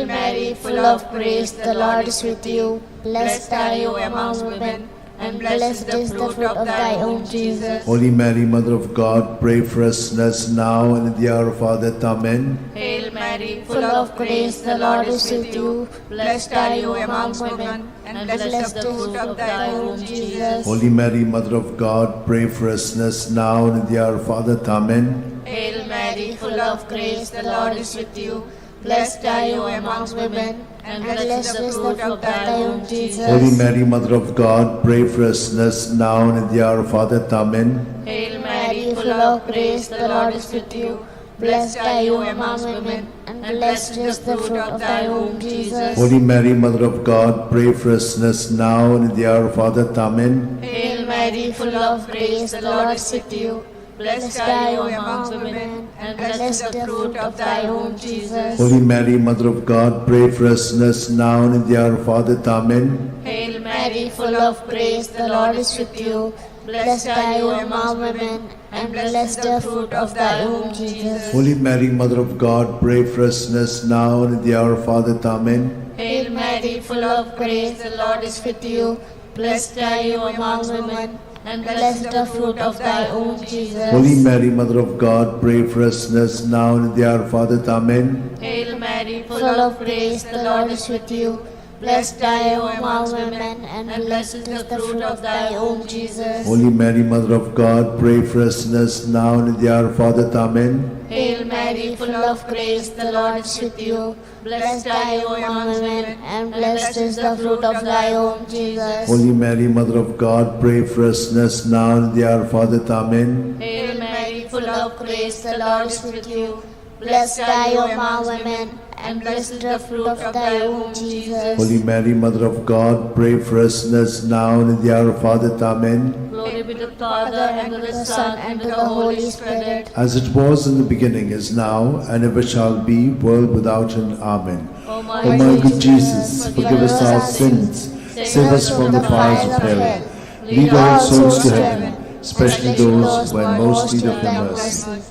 Mary, full of grace, the Lord is with you. Blessed are you among women, and blessed is the fruit of thy womb, Jesus. Holy Mary, Mother of God, pray for us sinners now and at the hour of our death. Amen. Hail Mary, full of grace, the Lord is with you. Blessed are you among women, and blessed is the fruit of thy womb, Jesus. Holy Mary, Mother of God, pray for us sinners now and at the hour of our death. Amen. Hail Mary, full of grace, the Lord is with you. Blessed are you among women, and blessed is the fruit of thy womb, Jesus. Holy Mary, Mother of God, pray for us sinners now and at the hour of our death. Amen. Hail Mary, full of grace, the Lord is with you. Blessed are you among women, and blessed is the fruit of thy womb, Jesus. Holy Mary, Mother of God, pray for us sinners now and at the hour of our death. Amen. Hail Mary, full of grace, the Lord is with you. Blessed are you among women, and blessed is the fruit of thy womb, Jesus. Holy Mary, Mother of God, pray for us sinners now and at the hour of our death. Amen. Hail Mary, full of grace, the Lord is with you. Blessed are you among women, and blessed is the fruit of thy womb, Jesus. Holy Mary, Mother of God, pray for us sinners now and at the hour of our death. Amen. Hail Mary, full of grace, the Lord is with you. Blessed are you among women, and blessed is the fruit of thy womb, Jesus. Holy Mary, Mother of God, pray for us sinners now and at the hour of our death. Amen. Hail Mary, full of grace, the Lord is with you. Blessed are you among women, and blessed is the fruit of thy womb, Jesus. Holy Mary, Mother of God, pray for us sinners now and at the hour of our death. Amen. Hail Mary, full of grace, the Lord is with you. Blessed are you among women, and blessed is the fruit of thy womb, Jesus. Holy Mary, Mother of God, pray for us sinners now and at the hour of our death. Amen. Hail Mary, full of grace, the Lord is with you. Blessed are you among women, and blessed is the fruit of thy womb, Jesus. Holy Mary, Mother of God, pray for us sinners now and at the hour of our death. Amen. Glory be to the Father, and to the Son, and to the Holy Spirit. As it was in the beginning, is now, and ever shall be, world without end. Amen. O my O good Jesus, forgive us our sins, save us from the fires of hell, lead all souls to heaven, especially those who are in most need of your mercy.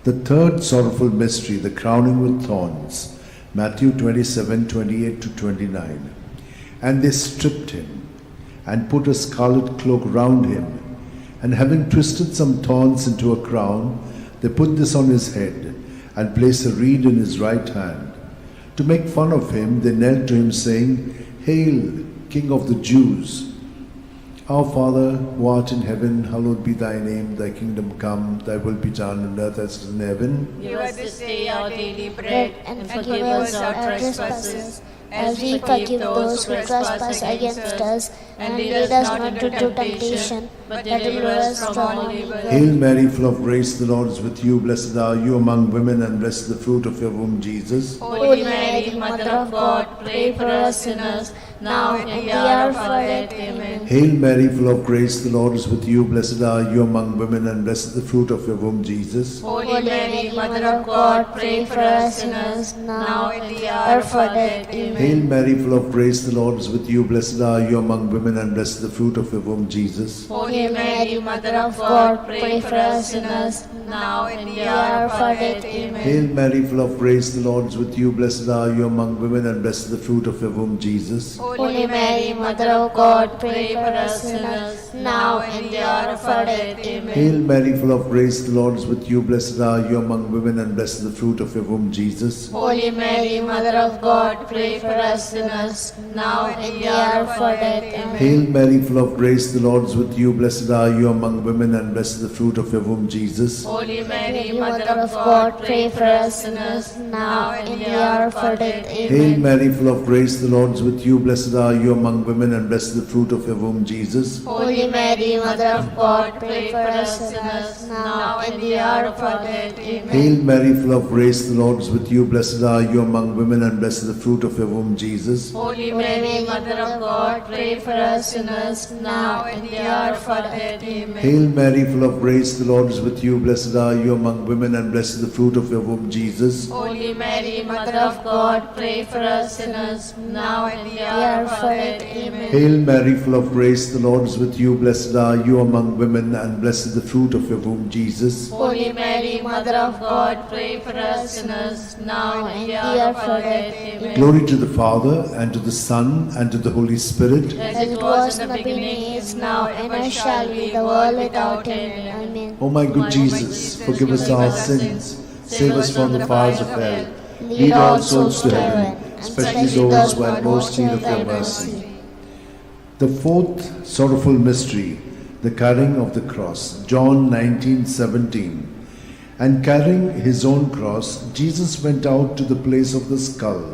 The third sorrowful mystery, the crowning with thorns. Matthew 27:28-29. And they stripped him, and put a scarlet cloak round him, and having twisted some thorns into a crown, they put this on his head, and placed a reed in his right hand. To make fun of him, they knelt to him, saying, Hail, King of the Jews! Our Father, who art in heaven, hallowed be thy name. Thy kingdom come, thy will be done on earth as it is in heaven. Give us this day our daily bread, and forgive us our trespasses, as we forgive those who trespass against us. And lead us not into temptation, but deliver us from evil. Hail Mary, full of grace, the Lord is with you. Blessed are you among women, and blessed is the fruit of your womb, Jesus. Holy Mary, Mother of God, pray for us sinners, now and at the hour of our death. Amen. Hail Mary, full of grace, the Lord is with you. Blessed are you among women, and blessed is the fruit of your womb, Jesus. Holy Mary, Mother of God, pray for us sinners, now and at the hour of our death. Amen. Hail Mary, full of grace, the Lord is with you. Blessed are you among women, and blessed is the fruit of your womb, Jesus. Holy Mary, Mother of God, pray for us sinners, now and at the hour of our death. Amen. Hail Mary, full of grace, the Lord is with you. Blessed are you among women, and blessed is the fruit of your womb, Jesus. Holy Mary, Mother of God, pray for us sinners, now and at the hour of our death. Amen. Hail Mary, full of grace, the Lord is with you. Blessed are you among women, and blessed is the fruit of your womb, Jesus. Holy Mary, Mother of God, pray for us sinners, now and at the hour of our death. Amen. Hail Mary, full of grace, the Lord is with you. Blessed are you among women, and blessed is the fruit of your womb, Jesus. Holy Mary, Mother of God, pray for us sinners, now and at the hour of our death. Hail Amen. Mary, full of grace, the Lord is with you. Blessed are you among women, and blessed is the fruit of your womb, Jesus. Holy Mary, Mother of God, pray for us sinners, now and at the hour of our death. Amen. Hail Mary, full of grace, the Lord is with you. Blessed are you among women, and blessed is the fruit of your womb, Jesus. Holy Mary, Mother of God, pray for us sinners, now and at the hour of our death. Amen. Hail Mary, full of grace, the Lord is with you. Blessed blessed are you among women, and blessed is the fruit of your womb, Jesus. Holy Mary, Mother of God, pray for us sinners, now and in the hour of our death. Amen. Hail Mary, full of grace, the Lord is with you. Blessed are you among women, and blessed is the fruit of your womb, Jesus. Holy Mary, Mother of God, pray for us sinners, now and in the hour of our death. Amen. Glory to the Father, and to the Son, and to the Holy Spirit. As it was in the beginning, is now, and ever shall be, the world without end. Amen. O my good Jesus, forgive us our sins, save us from the fires of hell, lead all souls to heaven, especially those who are most in need of your mercy. The fourth sorrowful mystery, the carrying of the cross. John 19:17. And carrying his own cross, Jesus went out to the place of the skull,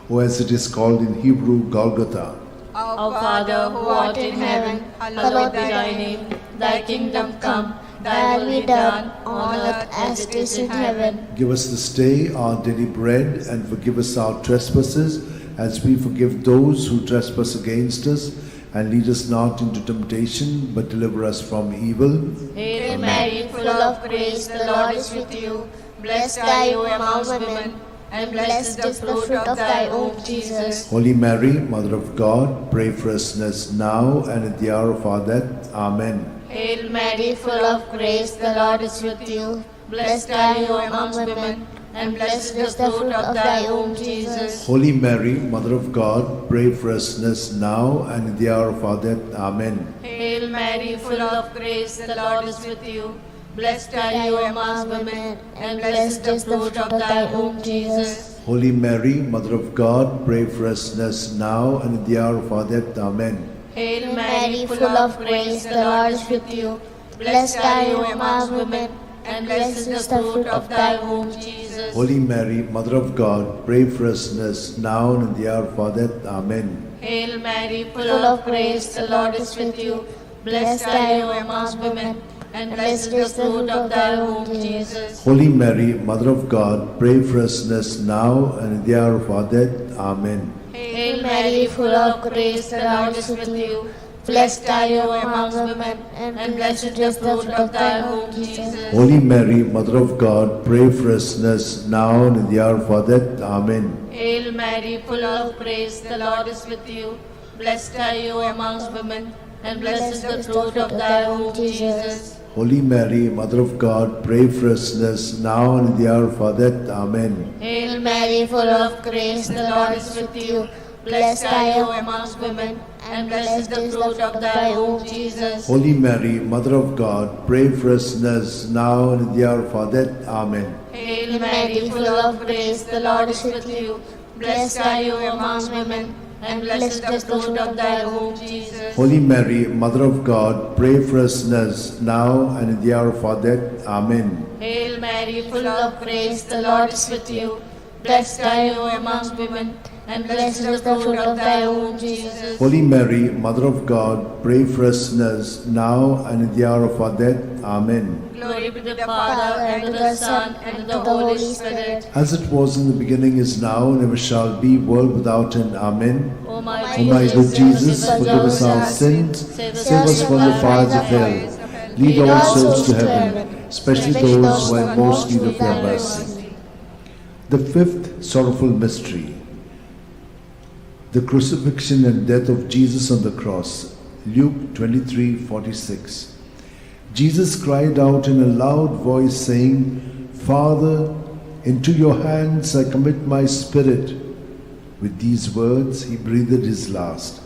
or as it is called in Hebrew, Golgotha. Our Father, who art in heaven, hallowed be thy name. Thy kingdom come, thy will be done, on earth as it is in heaven. Give us this day our daily bread, and forgive us our trespasses, as we forgive those who trespass against us. And lead us not into temptation, but deliver us from evil. Hail Mary, full of grace, the Lord is with you. Blessed are you among women, and blessed is the fruit of thy womb, Jesus. Holy Mary, Mother of God, pray for us sinners now and at the hour of our death. Amen. Hail Mary, full of grace, the Lord is with you. Blessed are you among women, and blessed is the fruit of thy womb, Jesus. Holy Mary, Mother of God, pray for us sinners now and at the hour of our death. Amen. Hail Mary, full of grace, the Lord is with you. Blessed are you among women, and blessed is the fruit of thy womb, Jesus. Holy Mary, Mother of God, pray for us sinners now and at the hour of our death. Amen. Hail Mary, full of grace, the Lord is with you. Blessed are you among women, and blessed is the fruit of thy womb, Jesus. Holy Mary, Mother of God, pray for us sinners now and at the hour of our death. Amen. Hail Mary, full of grace, the Lord is with you. Blessed are you among women, and blessed is the fruit of thy womb, Jesus. Holy Mary, Mother of God, pray for us sinners now and at the hour of our death. Amen. Hail Mary, full of grace, the Lord is with you. Blessed are you among women, and blessed is the fruit of thy womb, Jesus. Holy Mary, Mother of God, pray for us sinners now and at the hour of our death. Amen. Hail Mary, full of grace, the Lord is with you. Blessed are you amongst women, and blessed is the fruit of thy womb, Jesus. Holy Mary, Mother of God, pray for us sinners now and at the hour of our death. Amen. Hail Mary, full of grace, the Lord is with you. Blessed are you amongst women, and blessed is the fruit of thy womb, Jesus. Holy Mary, Mother of God, pray for us sinners now and at the hour of our death. Amen. Hail Mary, full of grace, the Lord is with you. Blessed are you amongst women, and blessed is the fruit of thy womb, Jesus. Holy Mary, Mother of God, pray for us sinners now and at the hour of our death. Amen. Hail Mary, full of grace, the Lord is with you. Blessed are you amongst women, and blessed is the fruit of thy womb, Jesus. Holy Mary, Mother of God, pray for us sinners now and at the hour of our death. Amen. Glory be to the Father, and to the Son, and to the Holy Spirit. As it was in the beginning, is now, and ever shall be, world without end. Amen. O my O my good Jesus, forgive us our sins, save us from the fires of hell, lead all souls to heaven, especially those who are in most need of your mercy. The fifth sorrowful mystery, the crucifixion and death of Jesus on the cross. Luke 23:46. Jesus cried out in a loud voice, saying, Father, into your hands I commit my spirit. With these words he breathed his last.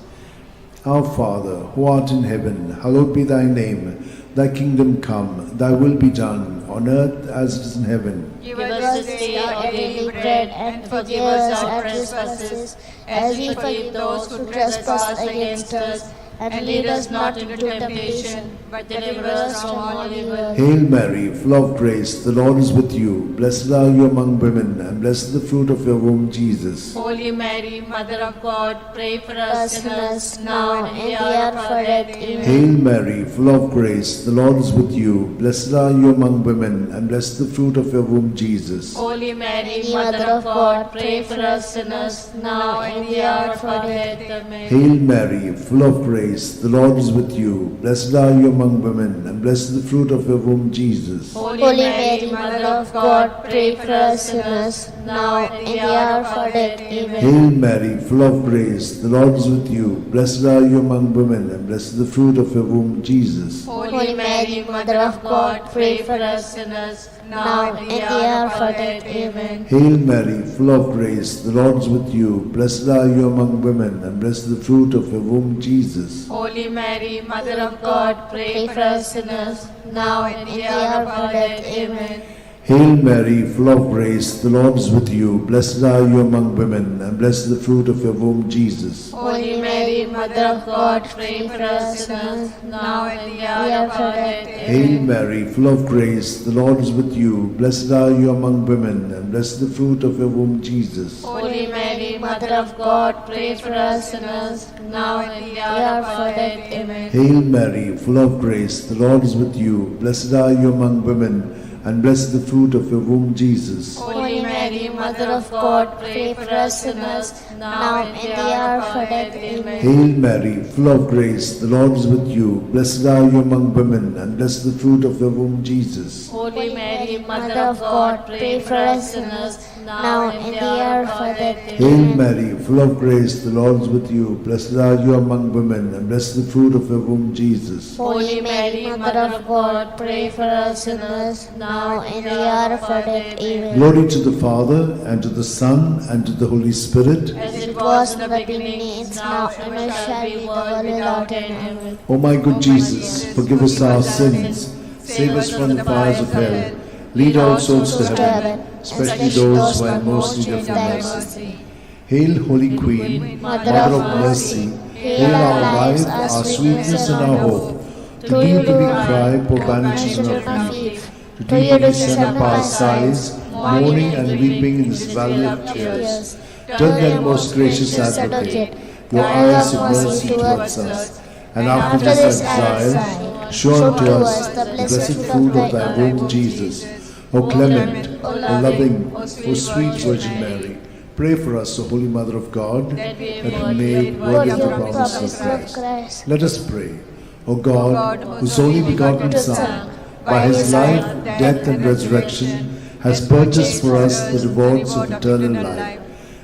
Our Father, who art in heaven, hallowed be thy name. Thy kingdom come, thy will be done, on earth as it is in heaven. Give us this day our daily bread, and forgive us our trespasses, as we forgive those who trespass against us. And lead us not into temptation, but deliver us from all evil. Hail Mary, full of grace, the Lord is with you. Blessed are you among women, and blessed is the fruit of your womb, Jesus. Holy Mary, Mother of God, pray for us sinners, now and in the hour of our death. Amen. Hail Mary, full of grace, the Lord is with you. Blessed are you among women, and blessed the fruit of your womb, Jesus. Holy Mary, Mother of God, pray for us sinners, now and in the hour of our death. Amen. Hail Mary, full of grace, the Lord is with you. Blessed are you among women, and blessed the fruit of your womb, Jesus. Holy Mary, Mother of God, pray for us sinners, now and in the hour of our death. Amen. Hail Mary, full of grace, the Lord is with you. Blessed are you among women, and blessed the fruit of your womb, Jesus. Holy Mary, Mother of God, pray for us sinners, now and in the hour of our death. Amen. Hail Mary, full of grace, the Lord is with you. Blessed are you among women, and blessed the fruit of your womb, Jesus. Holy Mary, Mother of God, pray for us sinners, now and in the hour of our death. Amen. Hail Mary, full of grace, the Lord is with you. Blessed are you among women, and blessed the fruit of your womb, Jesus. Holy Mary, Mother of God, pray for us sinners, now and in the hour of our death. Hail Mary, full of grace, the Lord is with you. Blessed are you among women, and blessed the fruit of your womb, Jesus. Holy Mary, Mother of God, pray for us sinners, now and in the hour of our death. Amen. Hail Mary, full of grace, the Lord is with you. Blessed are you among women, and blessed the fruit of your womb, Jesus. Holy Mary, Mother of God, pray for us sinners, now and in the hour of our death. Amen. Hail Mary, full of grace, the Lord is with you. Blessed are you among women, and blessed the fruit of your womb, Jesus. Holy Mary, Mother of God, pray for us sinners, now and in the hour of our death. Hail Mary, full of grace, the Lord is with you. Blessed are you among women, and blessed the fruit of your womb, Jesus. Holy Mary, Mother of God, pray for us sinners, now and in the hour of our death. Amen. Glory to the Father, and to the Son, and to the Holy Spirit. As it was in the beginning, is now, and ever shall be, the world without end. Amen. O my good Jesus, forgive us our sins, save us from the fires of hell, lead all souls to heaven, especially those who are in most need of your mercy. Hail, Holy Queen, Mother of mercy, hail our life, our sweetness, and our hope. To thee do we cry, poor banished of Eve. To thee we send up our sighs, mourning and weeping in this valley of tears. Turn then, most gracious Advocate, your eyes of mercy towards us, and after this exile, show unto us the blessed fruit of thy womb, Jesus. O clement, O loving, O sweet Virgin Mary, pray for us, O Holy Mother of God, that we may be made worthy of the promise of Christ. Let us pray. O God, whose only begotten Son, by his life, death, and resurrection, has purchased for us the rewards of eternal life,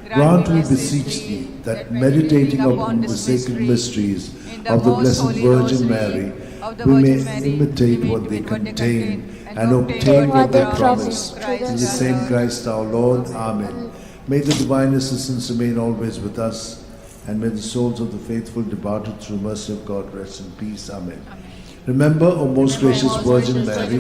grant, we beseech thee, that meditating upon the sacred mysteries of the Blessed Virgin Mary, we may imitate what they contain and obtain what they promise. Through the same Christ our Lord. Amen. May the divine assistance remain always with us, and may the souls of the faithful departed through mercy of God rest in peace. Amen. Remember, O most gracious Virgin Mary,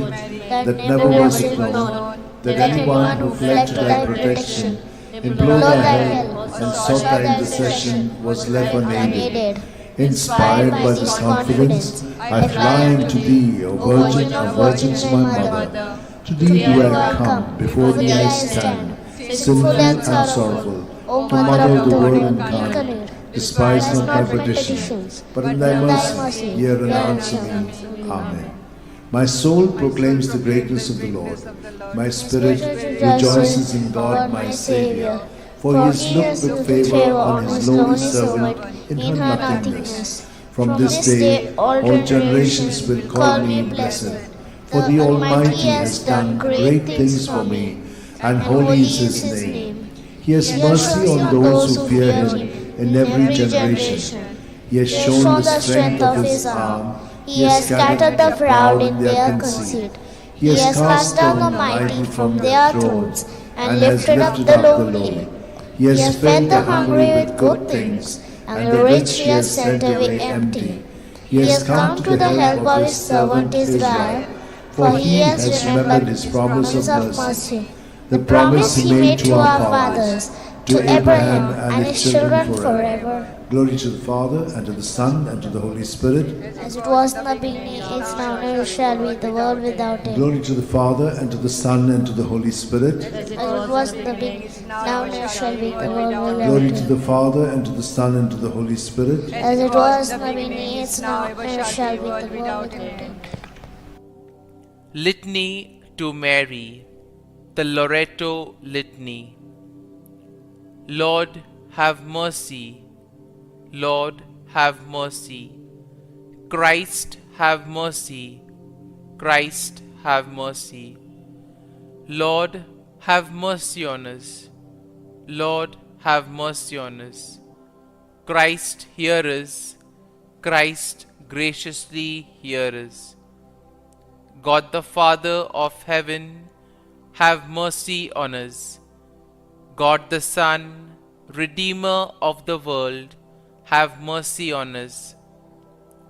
that never was it known that anyone who fled to thy protection, implored thy help, and sought thy intercession was left unaided. Inspired by this confidence, I fly unto thee, O Virgin of Virgins, my Mother. To thee do I come, before thee I stand, sinful and sorrowful. O Mother of the Word incarnate, despise not my petitions, but in thy mercy hear and answer me. Amen. My soul proclaims the greatness of the Lord. My spirit rejoices in God my Saviour, for he has looked with favour on his lowly servant in her nothingness. From this day all generations will call me blessed, for the Almighty has done great things for me, and holy is his name. He has mercy on those who fear him in every generation. He has shown the strength of his arm. He has scattered the proud in their conceit. He has cast down the mighty from their thrones, and lifted up the lowly. He has fed the hungry with good things, and the rich he has sent away empty. He has come to the help of his servant Israel, for he has remembered his promise of mercy, the promise he made to our fathers, to Abraham and his children forever. Glory to the Father, and to the Son, and to the Holy Spirit. As it was in the beginning, is now, and ever shall be, the world without end. Glory to the Father, and to the Son, and to the Holy Spirit. As it was in the beginning, is now, and ever shall be, the world without Glory to end. the Father, and to the Son, and to the Holy Spirit. As it was in the beginning, is now, and ever shall be, the world without end. Litany to Mary, the Loreto Litany. Lord, have mercy. Lord, have mercy. Christ, have mercy. Christ, have mercy. Lord, have mercy on us. Lord, have mercy on us. Christ, hear us. Christ, graciously hear us. God the Father of heaven, have mercy on us. God the Son, Redeemer of the world, have mercy on us.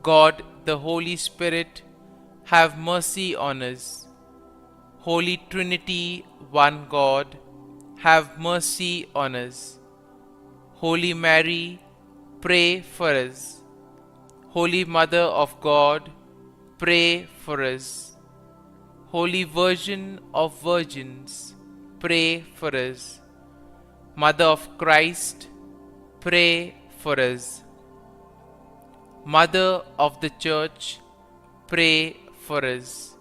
God the Holy Spirit, have mercy on us. Holy Trinity, one God, have mercy on us. Holy Mary, pray for us. Holy Mother of God, pray for us. Holy Virgin of Virgins, pray for us. Mother of Christ, pray for us. Mother of the Church, pray for us.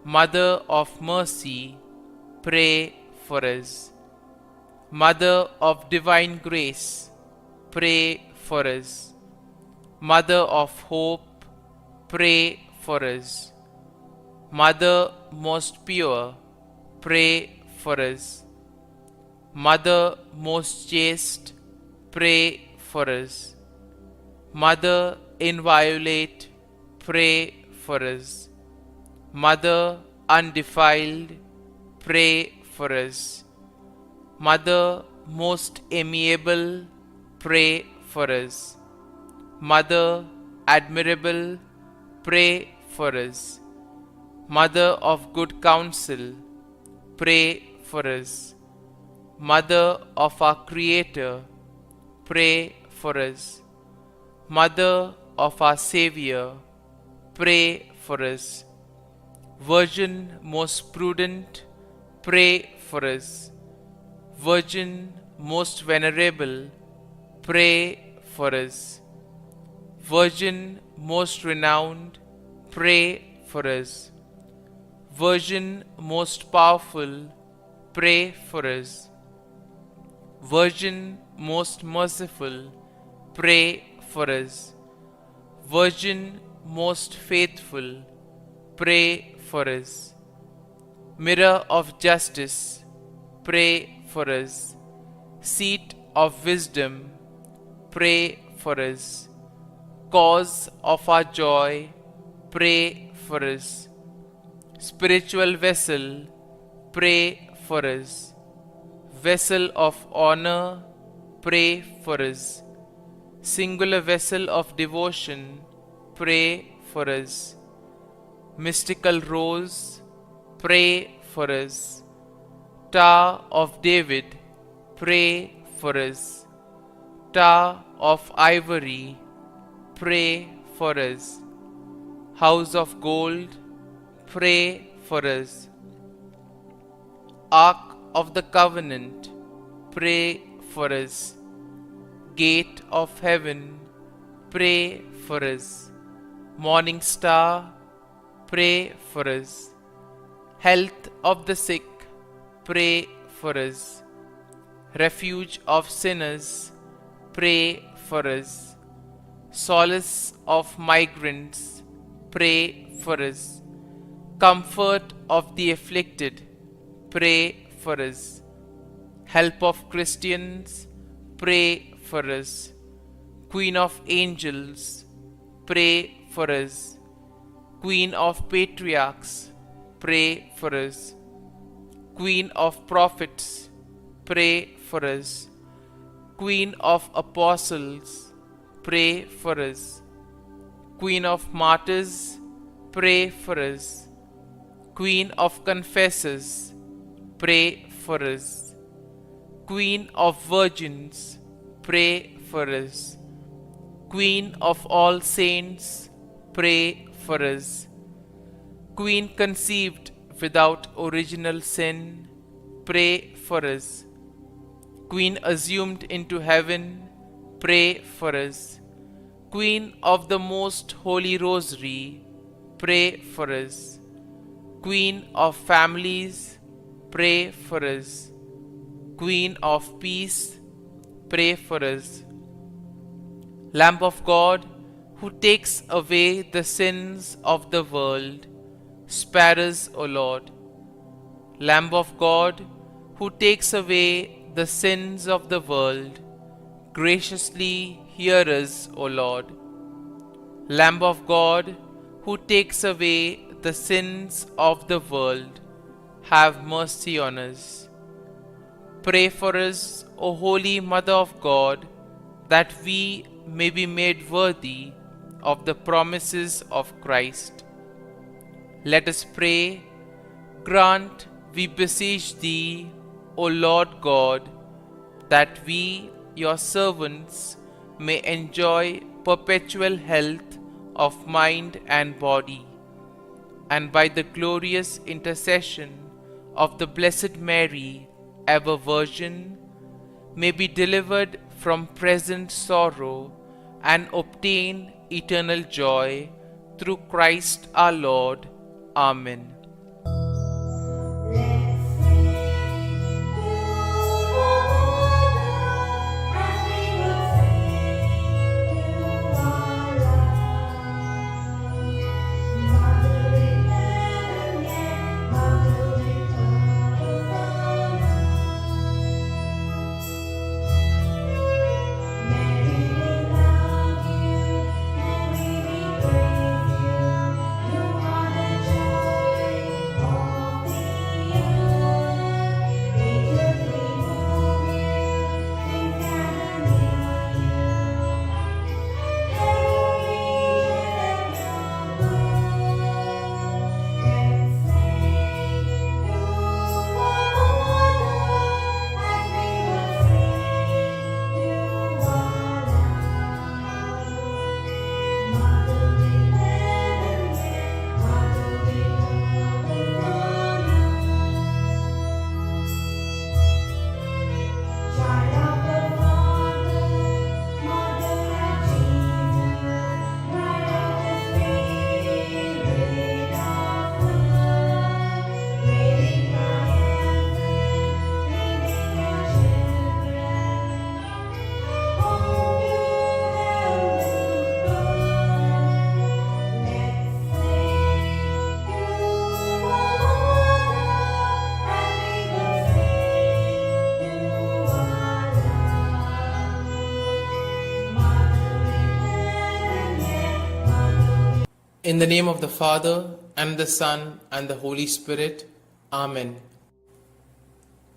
Mother of Mercy, pray for us. Mother of Divine Grace, pray for us. Mother of Hope, pray for us. Mother most pure, pray for us. Mother most chaste, pray for us. Mother inviolate, pray for us. Mother undefiled, pray for us. Mother most amiable, pray for us. Mother admirable, pray for us. Mother of good counsel, pray for us. Mother of our Creator, pray for us. Mother of our Xavier, pray for us. Virgin most prudent, pray for us. Virgin most venerable, pray for us. Virgin most renowned, pray for us. Virgin most powerful, pray for us. Virgin most merciful, pray for us. Virgin most faithful, pray for us. Mirror of justice, pray for us. Seat of wisdom, pray for us. Cause of our joy, pray for us. Spiritual vessel, pray for us. Vessel of honor, pray for us. Singular vessel of devotion, pray for us. Mystical rose, pray for us. Tower of David, pray for us. Tower of ivory, pray for us. House of gold, pray for us. Ark of the covenant, pray for us. Gate of heaven, pray for us. Morning star, pray for us. Health of the sick, pray for us. Refuge of sinners, pray for us. Solace of migrants, pray for us. Comfort of the afflicted, pray for us. Help of Christians, pray for us. Queen of angels, pray for us. Queen of patriarchs, pray for us. Queen of prophets, pray for us. Queen of apostles, pray for us. Queen of martyrs, pray for us. Queen of confessors, pray for us. Queen of virgins, pray for us. Queen of all saints, pray for us. Queen conceived without original sin, pray for us. Queen assumed into heaven, pray for us. Queen of the most holy rosary, pray for us. Queen of families, pray for us. Queen of peace, pray for us. Lamb of God, who takes away the sins of the world, spare us, O Lord. Lamb of God, who takes away the sins of the world, graciously hear us, O Lord. Lamb of God, who takes away the sins of the world, have mercy on us. Pray for us, O Holy Mother of God, that we may be made worthy of the promises of Christ. Let us pray. Grant, we beseech Thee, O Lord God, that we, your servants, may enjoy perpetual health of mind and body, and by the glorious intercession of the Blessed Mary, ever Virgin, may be delivered from present sorrow and obtain eternal joy through Christ our Lord. Amen. In the name of the Father, and the Son, and the Holy Spirit. Amen.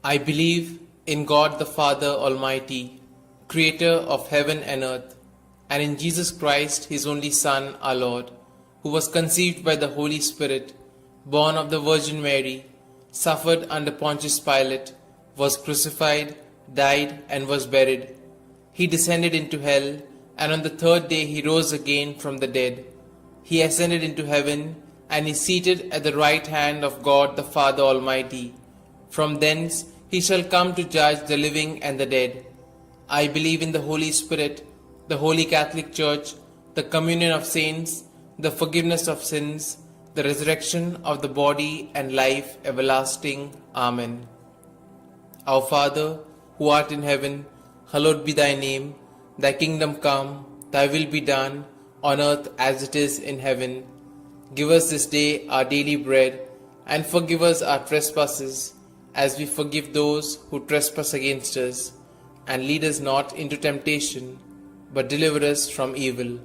I believe in God the Father Almighty, Creator of heaven and earth, and in Jesus Christ, His only Son, our Lord, who was conceived by the Holy Spirit, born of the Virgin Mary, suffered under Pontius Pilate, was crucified, died, and was buried. He descended into hell, and on the third day He rose again from the dead. He ascended into heaven, and is seated at the right hand of God the Father Almighty. From thence He shall come to judge the living and the dead. I believe in the Holy Spirit, the Holy Catholic Church, the communion of saints, the forgiveness of sins, the resurrection of the body, and life everlasting. Amen. Our Father, who art in heaven, hallowed be Thy name. Thy kingdom come, Thy will be done, on earth as it is in heaven. Give us this day our daily bread, and forgive us our trespasses, as we forgive those who trespass against us. And lead us not into temptation, but deliver us from evil.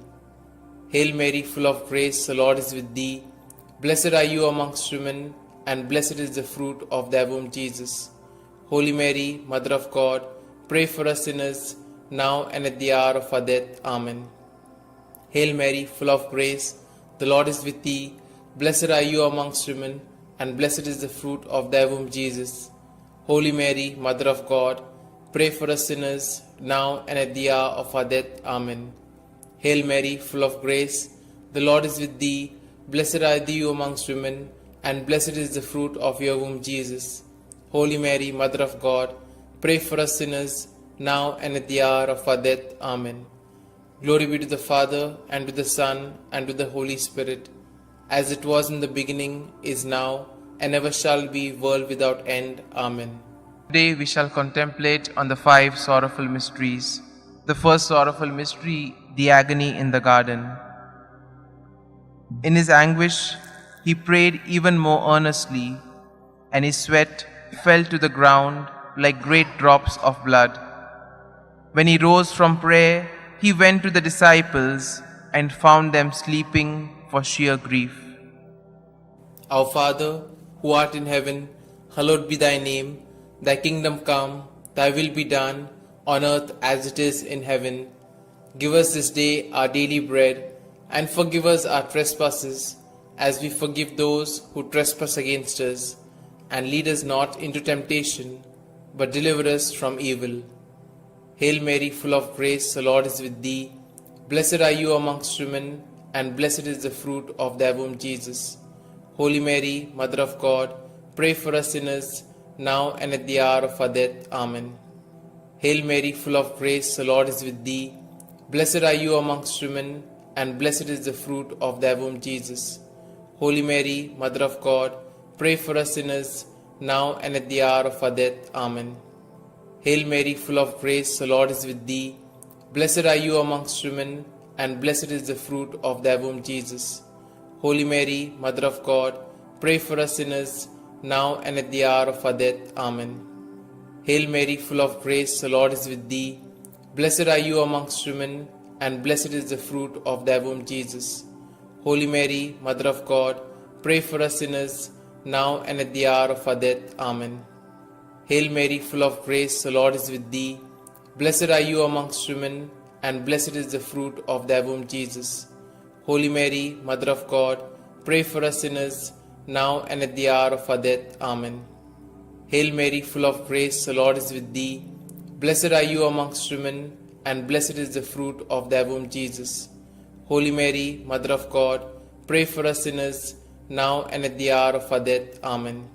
Hail Mary, full of grace, the Lord is with thee. Blessed are you amongst women, and blessed is the fruit of thy womb, Jesus. Holy Mary, Mother of God, pray for us sinners, now and at the hour of our death. Amen. Hail Mary, full of grace, the Lord is with thee. Blessed are you amongst women, and blessed is the fruit of thy womb, Jesus. Holy Mary, Mother of God, pray for us sinners, now and at the hour of our death. Amen. Hail Mary, full of grace, the Lord is with thee. Blessed are you amongst women, and blessed is the fruit of your womb, Jesus. Holy Mary, Mother of God, pray for us sinners, now and at the hour of our death. Amen. Glory be to the Father, and to the Son, and to the Holy Spirit, as it was in the beginning, is now, and ever shall be, world without end. Amen. Today we shall contemplate on the 5 sorrowful mysteries. The first sorrowful mystery, the agony in the garden. In his anguish, he prayed even more earnestly, and his sweat fell to the ground like great drops of blood. When he rose from prayer, he went to the disciples and found them sleeping for sheer grief. Our Father, who art in heaven, hallowed be thy name. Thy kingdom come, thy will be done, on earth as it is in heaven. Give us this day our daily bread, and forgive us our trespasses, as we forgive those who trespass against us. And lead us not into temptation, but deliver us from evil. Hail Mary, full of grace, the Lord is with thee. Blessed are you amongst women, and blessed is the fruit of thy womb, Jesus. Holy Mary, Mother of God, pray for us sinners, now and at the hour of our death. Amen. Hail Mary, full of grace, the Lord is with thee. Blessed are you amongst women, and blessed is the fruit of thy womb, Jesus. Holy Mary, Mother of God, pray for us sinners, now and at the hour of our death. Amen. Hail Mary, full of grace, the Lord is with thee. Blessed are you amongst women, and blessed is the fruit of thy womb, Jesus. Holy Mary, Mother of God, pray for us sinners, now and at the hour of our death. Amen. Hail Mary, full of grace, the Lord is with thee. Blessed are you amongst women, and blessed is the fruit of thy womb, Jesus. Holy Mary, Mother of God, pray for us sinners, now and at the hour of our death. Amen. Hail Mary, full of grace, the Lord is with thee. Blessed are you amongst women, and blessed is the fruit of thy womb, Jesus. Holy Mary, Mother of God, pray for us sinners, now and at the hour of our death. Amen. Hail Mary, full of grace, the Lord is with thee. Blessed are you amongst women, and blessed is the fruit of thy womb, Jesus. Holy Mary, Mother of God, pray for us sinners, now and at the hour of our death. Amen.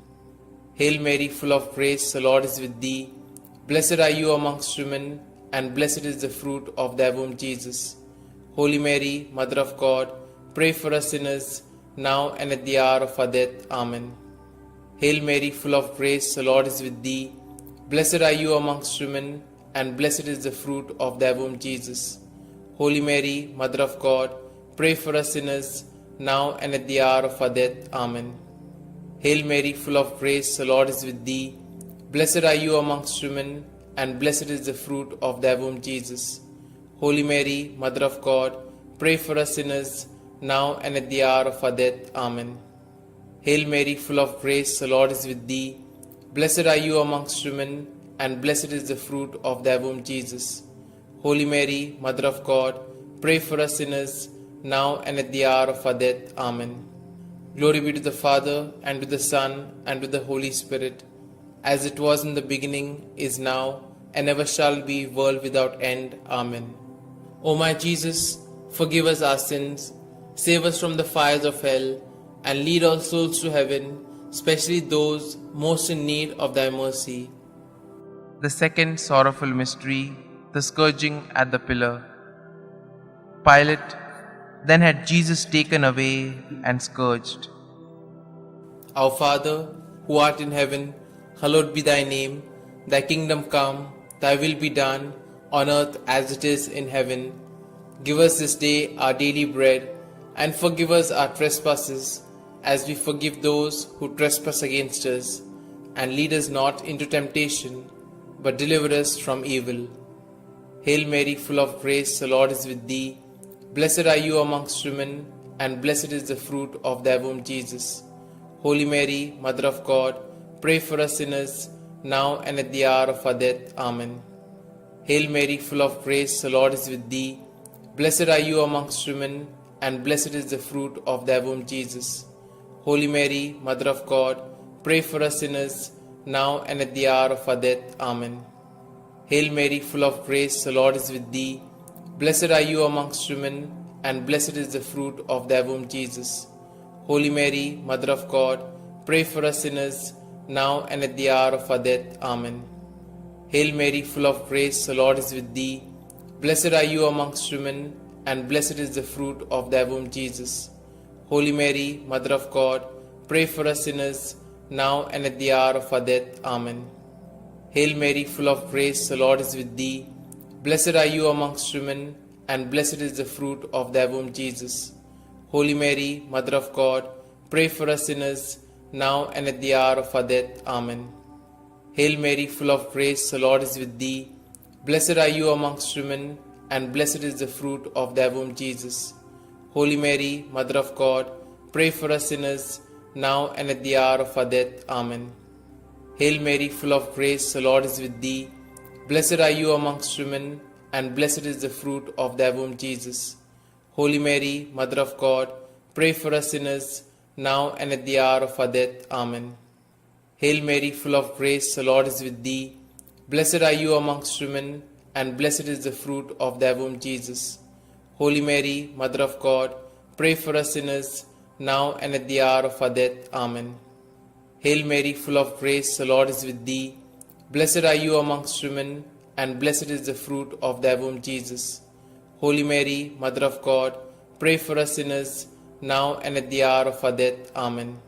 Hail Mary, full of grace, the Lord is with thee. Blessed are you amongst women, and blessed is the fruit of thy womb, Jesus. Holy Mary, Mother of God, pray for us sinners, now and at the hour of our death. Amen. Hail Mary, full of grace, the Lord is with thee. Blessed are you amongst women, and blessed is the fruit of thy womb, Jesus. Holy Mary, Mother of God, pray for us sinners, now and at the hour of our death. Amen. Hail Mary, full of grace, the Lord is with thee. Blessed are you amongst women, and blessed is the fruit of thy womb, Jesus. Holy Mary, Mother of God, pray for us sinners, now and at the hour of our death. Amen. Hail Mary, full of grace, the Lord is with thee. Blessed are you amongst women, and blessed is the fruit of thy womb, Jesus. Holy Mary, Mother of God, pray for us sinners, now and at the hour of our death. Amen. Glory be to the Father, and to the Son, and to the Holy Spirit, as it was in the beginning, is now, and ever shall be, world without end. Amen. O my Jesus, forgive us our sins, save us from the fires of hell, and lead all souls to heaven, especially those most in need of thy mercy. The second sorrowful mystery, the scourging at the pillar. Pilate then had Jesus taken away and scourged. Our Father, who art in heaven, hallowed be thy name. Thy kingdom come, thy will be done, on earth as it is in heaven. Give us this day our daily bread, and forgive us our trespasses, as we forgive those who trespass against us. And lead us not into temptation, but deliver us from evil. Hail Mary, full of grace, the Lord is with thee. Blessed are you amongst women, and blessed is the fruit of thy womb, Jesus. Holy Mary, Mother of God, pray for us sinners, now and at the hour of our death. Amen. Hail Mary, full of grace, the Lord is with thee. Blessed are you amongst women, and blessed is the fruit of thy womb, Jesus. Holy Mary, Mother of God, pray for us sinners, now and at the hour of our death. Amen. Hail Mary, full of grace, the Lord is with thee. Blessed are you amongst women, and blessed is the fruit of thy womb, Jesus. Holy Mary, Mother of God, pray for us sinners, now and at the hour of our death. Amen. Hail Mary, full of grace, the Lord is with thee. Blessed are you amongst women, and blessed is the fruit of thy womb, Jesus. Holy Mary, Mother of God, pray for us sinners, now and at the hour of our death. Amen. Hail Mary, full of grace, the Lord is with thee. Blessed are you amongst women, and blessed is the fruit of thy womb, Jesus. Holy Mary, Mother of God, pray for us sinners, now and at the hour of our death. Amen. Hail Mary, full of grace, the Lord is with thee. Blessed are you amongst women, and blessed is the fruit of thy womb, Jesus. Holy Mary, Mother of God, pray for us sinners, now and at the hour of our death. Amen. Hail Mary, full of grace, the Lord is with thee. Blessed are you amongst women, and blessed is the fruit of thy womb, Jesus. Holy Mary, Mother of God, pray for us sinners, now and at the hour of our death. Amen. Hail Mary, full of grace, the Lord is with thee. Blessed are you amongst women, and blessed is the fruit of thy womb, Jesus. Holy Mary, Mother of God, pray for us sinners, now and at the hour of our death. Amen. Hail Mary, full of grace, the Lord is with thee. Blessed are you amongst women, and blessed is the fruit of thy womb, Jesus. Holy Mary, Mother of God, pray for us sinners, now and at the hour of our death. Amen.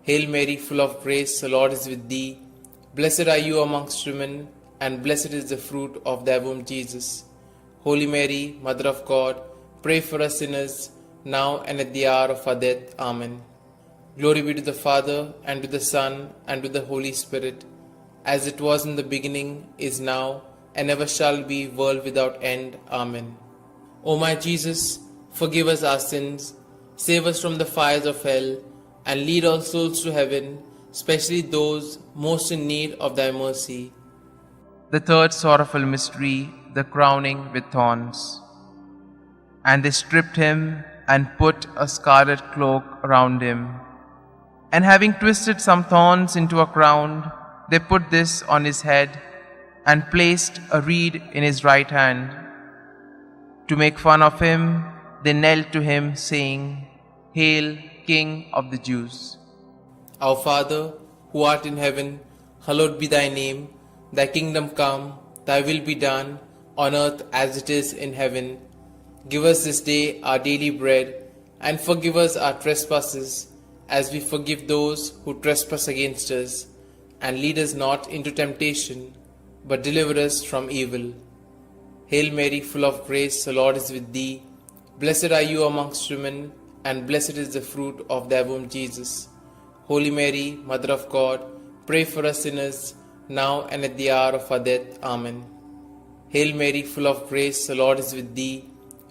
Hail Mary, full of grace, the Lord is with thee. Blessed are you amongst women, and blessed is the fruit of thy womb, Jesus. Holy Mary, Mother of God, pray for us sinners, now and at the hour of our death. Amen. Glory be to the Father, and to the Son, and to the Holy Spirit, as it was in the beginning, is now, and ever shall be, world without end. Amen. O my Jesus, forgive us our sins, save us from the fires of hell, and lead all souls to heaven, especially those most in need of thy mercy. The third sorrowful mystery, the crowning with thorns. And they stripped him and put a scarlet cloak around him. And having twisted some thorns into a crown, they put this on his head and placed a reed in his right hand. To make fun of him, they knelt to him, saying, Hail, King of the Jews. Our Father, who art in heaven, hallowed be thy name. Thy kingdom come, thy will be done, on earth as it is in heaven. Give us this day our daily bread, and forgive us our trespasses, as we forgive those who trespass against us. And lead us not into temptation, but deliver us from evil. Hail Mary, full of grace, the Lord is with thee. Blessed are you amongst women, and blessed is the fruit of thy womb, Jesus. Holy Mary, Mother of God, pray for us sinners, now and at the hour of our death. Amen. Hail Mary, full of grace, the Lord is with thee.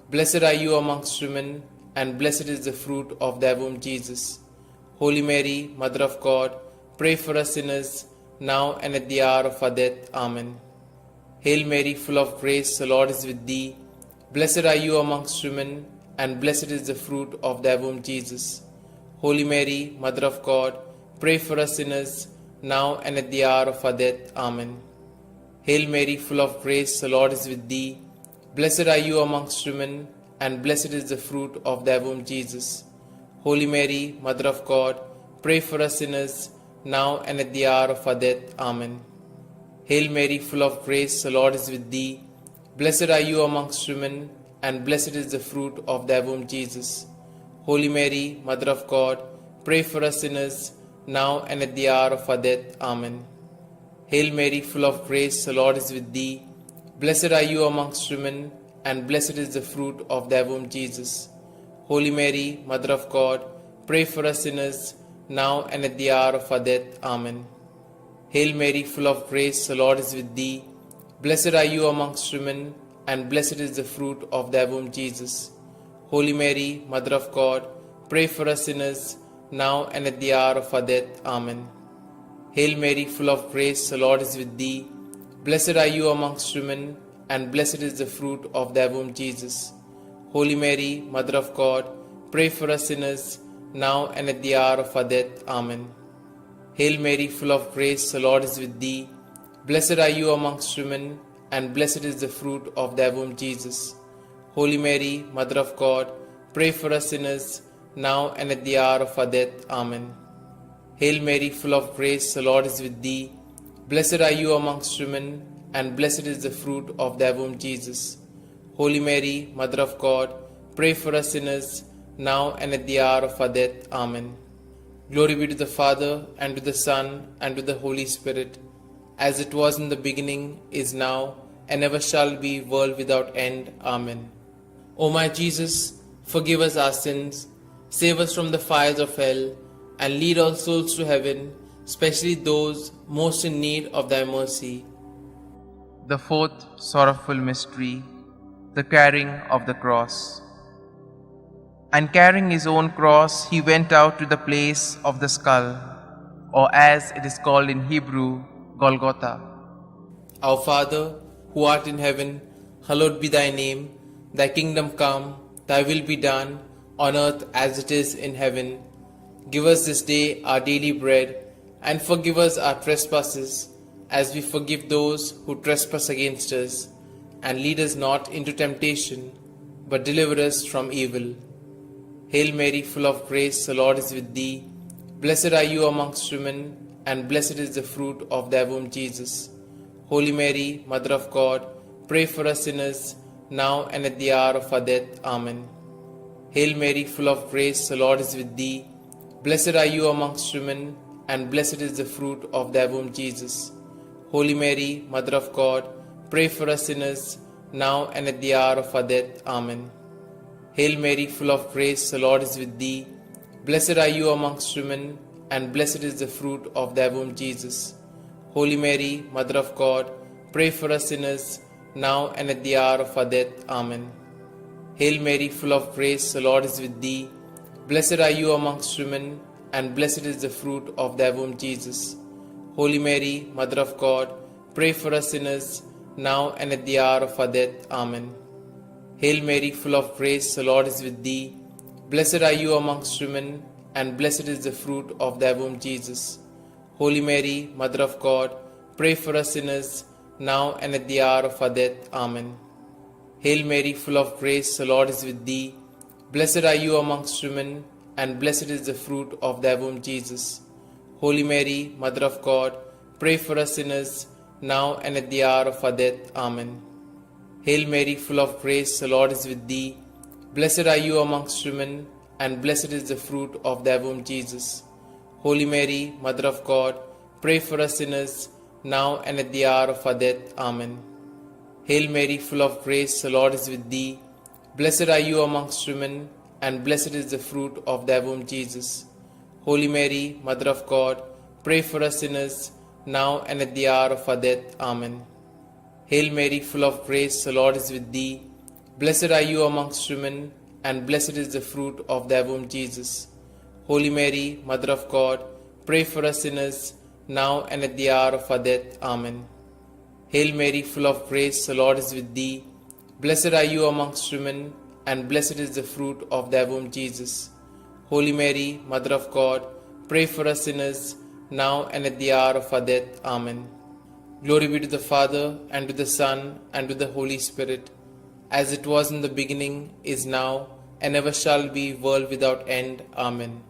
Blessed are you amongst women, and blessed is the fruit of thy womb, Jesus. Holy Mary, Mother of God, pray for us sinners, now and at the hour of our death. Amen. Hail Mary, full of grace, the Lord is with thee. Blessed are you amongst women, and blessed is the fruit of thy womb, Jesus. Holy Mary, Mother of God, pray for us sinners, now and at the hour of our death. Amen. Hail Mary, full of grace, the Lord is with thee. Blessed are you amongst women, and blessed is the fruit of thy womb, Jesus. Holy Mary, Mother of God, pray for us sinners, now and at the hour of our death. Amen. Hail Mary, full of grace, the Lord is with thee. Blessed are you amongst women, and blessed is the fruit of thy womb, Jesus. Holy Mary, Mother of God, pray for us sinners, now and at the hour of our death. Amen. Hail Mary, full of grace, the Lord is with thee. Blessed are you amongst women, and blessed is the fruit of thy womb, Jesus. Holy Mary, Mother of God, pray for us sinners, now and at the hour of our death. Amen. Hail Mary, full of grace, the Lord is with thee. Blessed are you amongst women, and blessed is the fruit of thy womb, Jesus. Holy Mary, Mother of God, pray for us sinners, now and at the hour of our death. Amen. Hail Mary, full of grace, the Lord is with thee. Blessed are you amongst women, and blessed is the fruit of thy womb, Jesus. Holy Mary, Mother of God, pray for us sinners, now and at the hour of our death. Amen. Hail Mary, full of grace, the Lord is with thee. Blessed are you amongst women, and blessed is the fruit of thy womb, Jesus. Holy Mary, Mother of God, pray for us sinners, now and at the hour of our death. Amen. Hail Mary, full of grace, the Lord is with thee. Blessed are you amongst women, and blessed is the fruit of thy womb, Jesus. Holy Mary, Mother of God, pray for us sinners, now and at the hour of our death. Amen. Glory be to the Father, and to the Son, and to the Holy Spirit, as it was in the beginning, is now, and ever shall be, world without end. Amen. O my Jesus, forgive us our sins, save us from the fires of hell, and lead all souls to heaven, especially those most in need of thy mercy. The fourth sorrowful mystery, the carrying of the cross. And carrying his own cross, he went out to the place of the skull, or as it is called in Hebrew, Golgotha. Our Father, who art in heaven, hallowed be thy name. Thy kingdom come, thy will be done, on earth as it is in heaven. Give us this day our daily bread, and forgive us our trespasses, as we forgive those who trespass against us. And lead us not into temptation, but deliver us from evil. Hail Mary, full of grace, the Lord is with thee. Blessed are you amongst women, and blessed is the fruit of thy womb, Jesus. Holy Mary, Mother of God, pray for us sinners, now and at the hour of our death. Amen. Hail Mary, full of grace, the Lord is with thee. Blessed are you amongst women, and blessed is the fruit of thy womb, Jesus. Holy Mary, Mother of God, pray for us sinners, now and at the hour of our death. Amen. Hail Mary, full of grace, the Lord is with thee. Blessed are you amongst women, and blessed is the fruit of thy womb, Jesus. Holy Mary, Mother of God, pray for us sinners, now and at the hour of our death. Amen. Hail Mary, full of grace, the Lord is with thee. Blessed are you amongst women, and blessed is the fruit of thy womb, Jesus. Holy Mary, Mother of God, pray for us sinners, now and at the hour of our death. Amen. Hail Mary, full of grace, the Lord is with thee. Blessed are you amongst women, and blessed is the fruit of thy womb, Jesus. Holy Mary, Mother of God, pray for us sinners, now and at the hour of our death. Amen. Hail Mary, full of grace, the Lord is with thee. Blessed are you amongst women, and blessed is the fruit of thy womb, Jesus. Holy Mary, Mother of God, pray for us sinners, now and at the hour of our death. Amen. Hail Mary, full of grace, the Lord is with thee. Blessed are you amongst women, and blessed is the fruit of thy womb, Jesus. Holy Mary, Mother of God, pray for us sinners, now and at the hour of our death. Amen. Hail Mary, full of grace, the Lord is with thee. Blessed are you amongst women, and blessed is the fruit of thy womb, Jesus. Holy Mary, Mother of God, pray for us sinners, now and at the hour of our death. Amen. Hail Mary, full of grace, the Lord is with thee. Blessed are you amongst women, and blessed is the fruit of thy womb, Jesus. Holy Mary, Mother of God, pray for us sinners, now and at the hour of our death. Amen. Hail Mary, full of grace, the Lord is with thee. Blessed are you amongst women, and blessed is the fruit of thy womb, Jesus. Holy Mary, Mother of God, pray for us sinners, now and at the hour of our death. Amen. Glory be to the Father, and to the Son, and to the Holy Spirit, as it was in the beginning, is now, and ever shall be, world without end. Amen.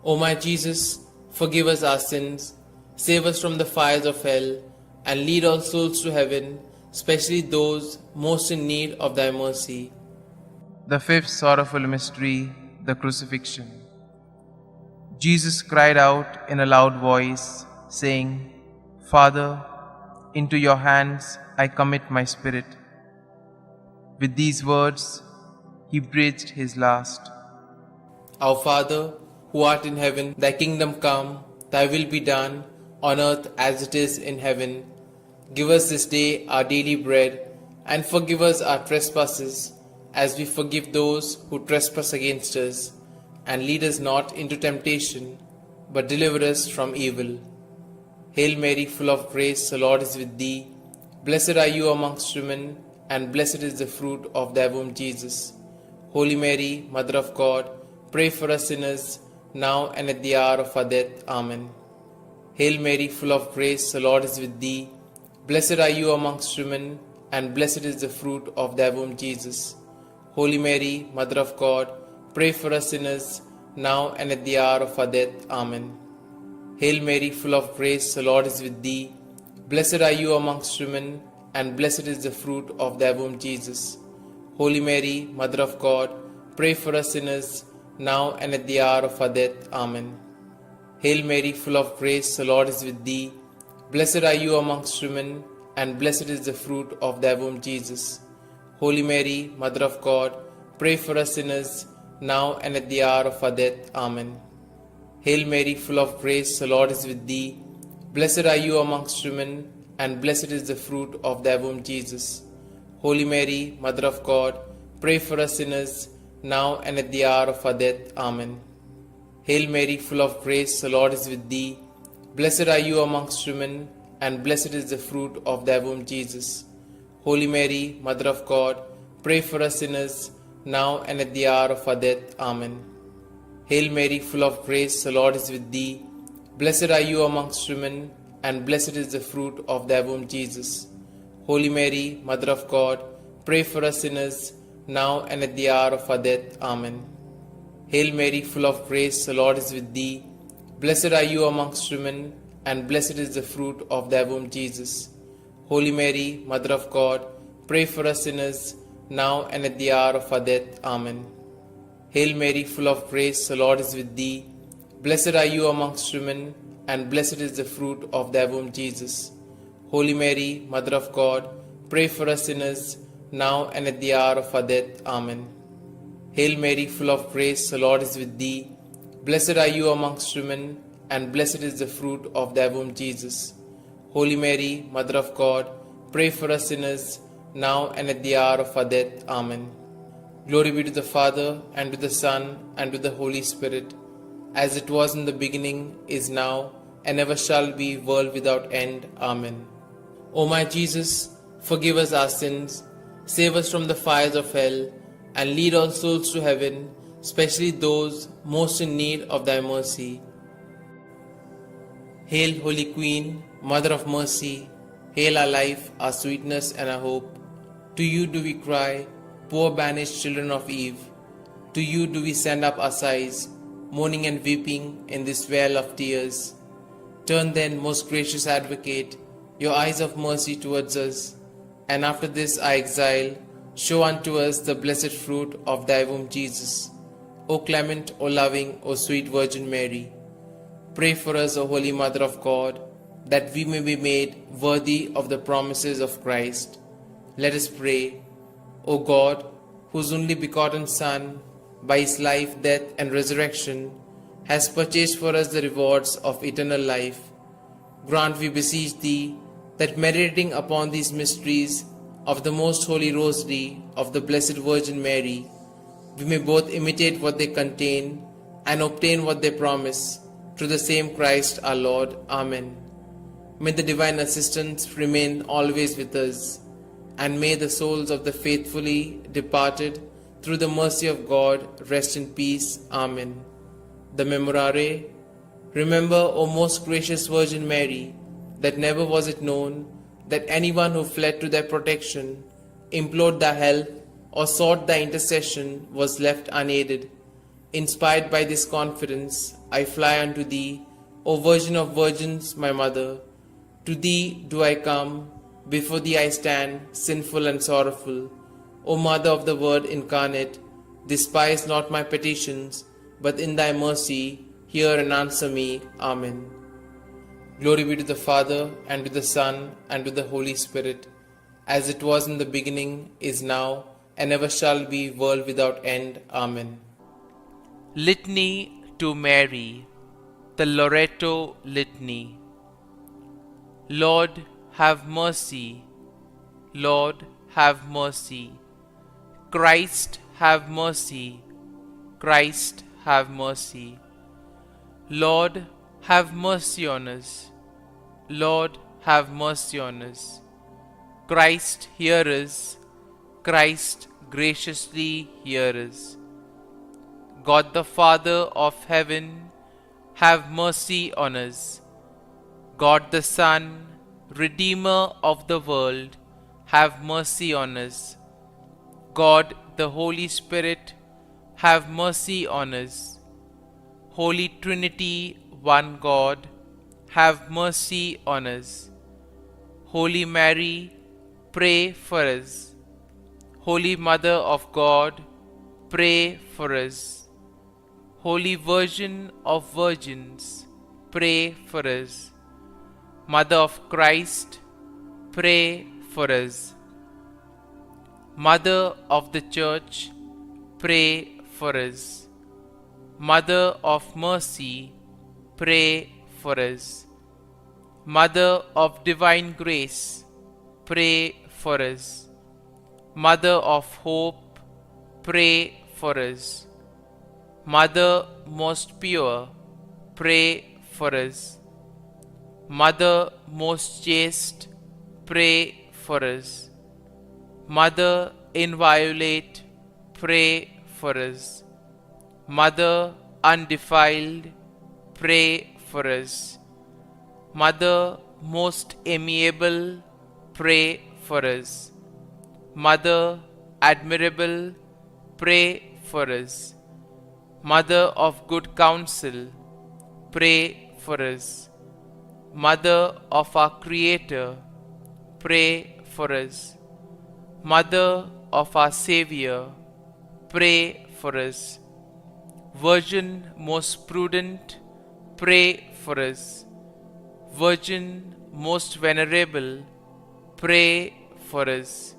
O my Jesus, forgive us our sins, save us from the fires of hell, and lead all souls to heaven, especially those most in need of thy mercy. The fifth sorrowful mystery, the crucifixion. Jesus cried out in a loud voice, saying, Father, into your hands I commit my spirit. With these words, he breathed his last. Our Father, who art in heaven, thy kingdom come, thy will be done, on earth as it is in heaven. Give us this day our daily bread, and forgive us our trespasses, as we forgive those who trespass against us. And lead us not into temptation, but deliver us from evil. Hail Mary, full of grace, the Lord is with thee. Blessed are you amongst women, and blessed is the fruit of thy womb, Jesus. Holy Mary, Mother of God, pray for us sinners, now and at the hour of our death. Amen. Hail Mary, full of grace, the Lord is with thee. Blessed are you amongst women, and blessed is the fruit of thy womb, Jesus. Holy Mary, Mother of God, pray for us sinners, now and at the hour of our death. Amen. Hail Mary, full of grace, the Lord is with thee. Blessed are you amongst women, and blessed is the fruit of thy womb, Jesus. Holy Mary, Mother of God, pray for us sinners, now and at the hour of our death. Amen. Hail Mary, full of grace, the Lord is with thee. Blessed are you amongst women, and blessed is the fruit of thy womb, Jesus. Holy Mary, Mother of God, pray for us sinners, now and at the hour of our death. Amen. Hail Mary, full of grace, the Lord is with thee. Blessed are you amongst women, and blessed is the fruit of thy womb, Jesus. Holy Mary, Mother of God, pray for us sinners, now and at the hour of our death. Amen. Hail Mary, full of grace, the Lord is with thee. Blessed are you amongst women, and blessed is the fruit of thy womb, Jesus. Holy Mary, Mother of God, pray for us sinners, now and at the hour of our death. Amen. Hail Mary, full of grace, the Lord is with thee. Blessed are you amongst women, and blessed is the fruit of thy womb, Jesus. Holy Mary, Mother of God, pray for us sinners, now and at the hour of our death. Amen. Hail Mary, full of grace, the Lord is with thee. Blessed are you amongst women, and blessed is the fruit of thy womb, Jesus. Holy Mary, Mother of God, pray for us sinners, now and at the hour of our death. Amen. Hail Mary, full of grace, the Lord is with thee. Blessed are you amongst women, and blessed is the fruit of thy womb, Jesus. Holy Mary, Mother of God, pray for us sinners, now and at the hour of our death. Amen. Hail Mary, full of grace, the Lord is with thee. Blessed are you amongst women, and blessed is the fruit of thy womb, Jesus. Holy Mary, Mother of God, pray for us sinners, now and at the hour of our death. Amen. Glory be to the Father, and to the Son, and to the Holy Spirit, as it was in the beginning, is now, and ever shall be, world without end. Amen. O my Jesus, forgive us our sins, save us from the fires of hell, and lead all souls to heaven, especially those most in need of thy mercy. Hail, Holy Queen, Mother of Mercy, hail our life, our sweetness, and our hope. To you do we cry, poor banished children of Eve. To you do we send up our sighs, mourning and weeping in this vale of tears. Turn then, most gracious Advocate, your eyes of mercy towards us, and after this our exile, show unto us the blessed fruit of thy womb, Jesus. O clement, O loving, O sweet Virgin Mary, pray for us, O Holy Mother of God, that we may be made worthy of the promises of Christ. Let us pray. O God, whose only begotten Son, by his life, death, and resurrection, has purchased for us the rewards of eternal life, grant, we beseech thee, that meditating upon these mysteries of the most holy Rosary of the Blessed Virgin Mary, we may both imitate what they contain and obtain what they promise, through the same Christ our Lord. Amen. May the divine assistance remain always with us, and may the souls of the faithfully departed, through the mercy of God, rest in peace. Amen. The Memorare. Remember, O most gracious Virgin Mary, that never was it known that anyone who fled to thy protection, implored thy help, or sought thy intercession was left unaided. Inspired by this confidence, I fly unto thee, O Virgin of Virgins, my Mother. To thee do I come, before thee I stand, sinful and sorrowful. O Mother of the Word incarnate, despise not my petitions, but in thy mercy hear and answer me. Amen. Glory be to the Father, and to the Son, and to the Holy Spirit, as it was in the beginning, is now, and ever shall be, world without end. Amen. Litany to Mary, the Loreto Litany. Lord, have mercy. Lord, have mercy. Christ, have mercy. Christ, have mercy. Lord, have mercy on us. Lord, have mercy on us. Christ, hear us. Christ, graciously hear us. God the Father of heaven, have mercy on us. God the Son, Redeemer of the world, have mercy on us. God the Holy Spirit, have mercy on us. Holy Trinity, one God, have mercy on us. Holy Mary, pray for us. Holy Mother of God, pray for us. Holy Virgin of Virgins, pray for us. Mother of Christ, pray for us. Mother of the Church, pray for us. Mother of Mercy, pray for us. Mother of Divine Grace, pray for us. Mother of Hope, pray for us. Mother most pure, pray for us. Mother most chaste, pray for us. Mother inviolate, pray for us. Mother undefiled, pray for us. Mother most amiable, pray for us. Mother admirable, pray for us. Mother of good counsel, pray for us. Mother of our Creator, pray for us. Mother of our Xavier, pray for us. Virgin most prudent, pray for us. Virgin most venerable, pray for us.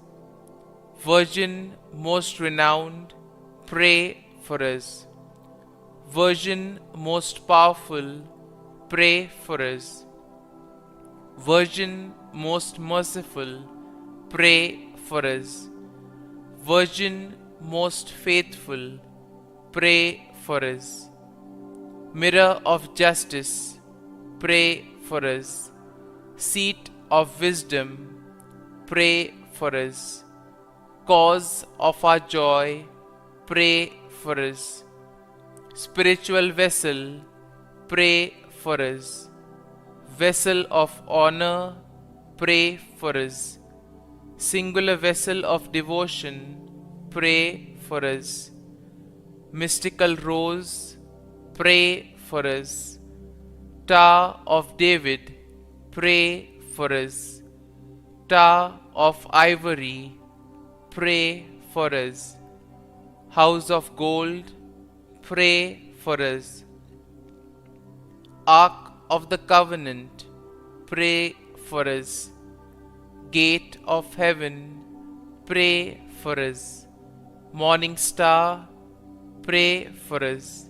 Virgin most renowned, pray for us. Virgin most powerful, pray for us. Virgin most merciful, pray for us. Virgin most faithful, pray for us. Mirror of justice, pray for us. Seat of wisdom, pray for us. Cause of our joy, pray for us. Spiritual vessel, pray for us. Vessel of honor, pray for us. Singular vessel of devotion, pray for us. Mystical rose, pray for us. Tower of David, pray for us. Tower of ivory, pray for us. House of gold, pray for us. Ark of the Covenant, pray for us. Gate of heaven, pray for us. Morning star, pray for us.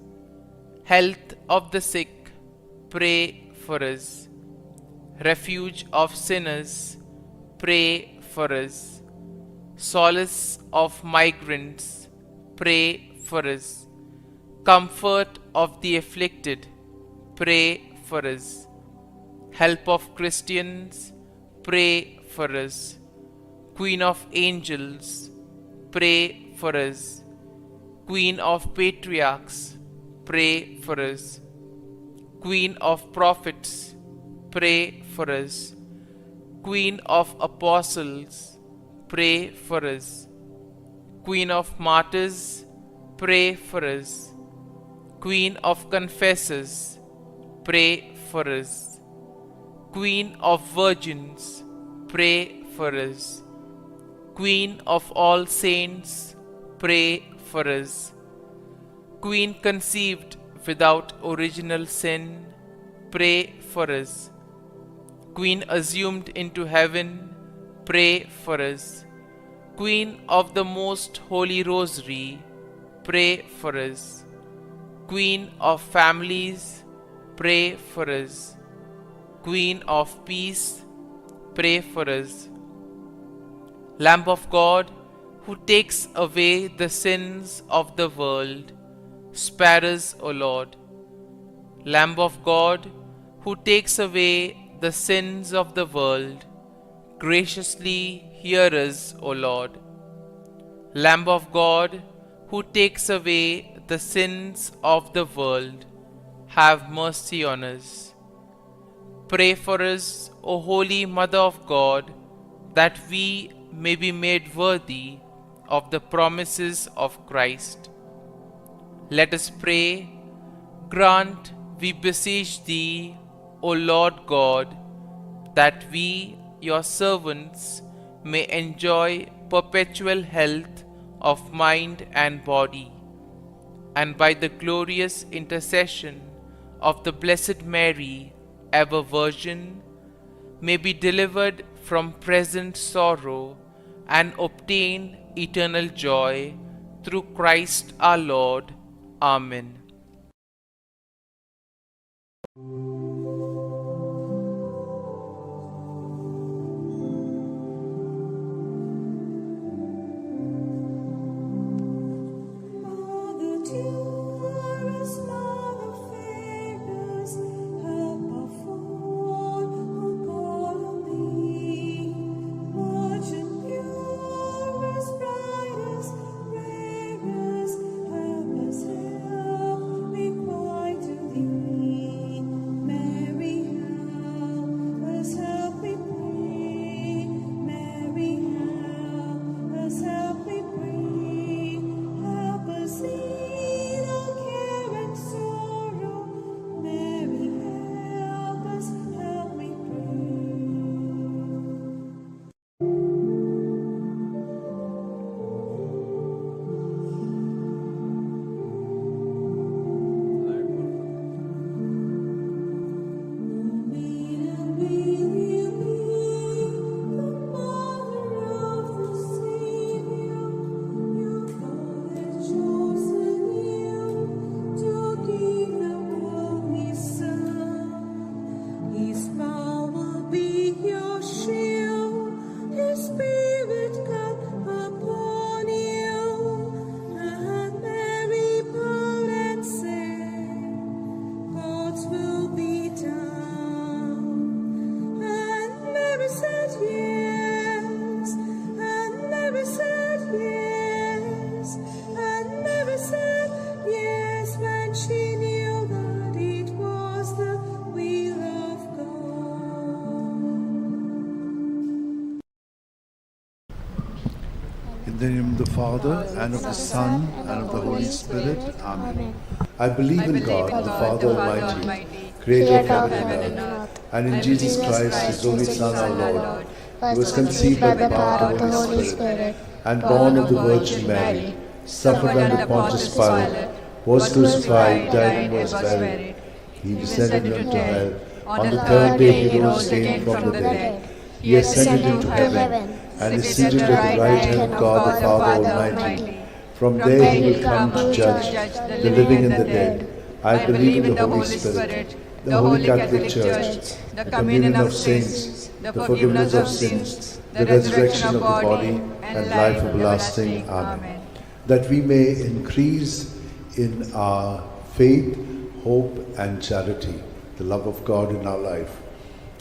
Health of the sick, pray for us. Refuge of sinners, pray for us. Solace of migrants, pray for us. Comfort of the afflicted, pray for us. Help of Christians, pray for us. Queen of angels, pray for us. Queen of patriarchs, pray for us. Queen of prophets, pray for us. Queen of apostles, pray for us. Queen of martyrs, pray for us. Queen of confessors, pray for us. Queen of virgins, pray for us. Queen of all saints, pray for us. Queen conceived without original sin, pray for us. Queen assumed into heaven, pray for us. Queen of the most holy Rosary, pray for us. Queen of families, pray for us. Queen of peace, pray for us. Lamb of God, who takes away the sins of the world, spare us, O Lord. Lamb of God, who takes away the sins of the world, graciously hear us, O Lord. Lamb of God, who takes away the sins of the world, have mercy on us. Pray for us, O Holy Mother of God, that we may be made worthy of the promises of Christ. Let us pray. Grant, we beseech Thee, O Lord God, that we, Your servants, may enjoy perpetual health of mind and body. and by the glorious intercession of the Blessed Mary, ever Virgin, may be delivered from present sorrow and obtain eternal joy through Christ our Lord. Amen. In the name of the Father, and of the Son, and of the Holy Spirit. Amen. I believe in God, the Father Almighty, creator of heaven and earth, and in Jesus Christ, his only Son, our Lord, who was conceived by the power of the Holy Spirit, and born of the Virgin Mary, suffered under Pontius Pilate, was crucified, died, and was buried. He descended into hell. On the third day he rose again from the dead. He ascended into heaven, and is seated at the right hand of God the Father Almighty. From there he will come to judge the living and the dead. I believe in the Holy Spirit, the Holy Catholic Church, the communion of saints, the forgiveness of sins, the resurrection of the body, and life everlasting. Amen. That we may increase in our faith, hope, and charity, the love of God in our life.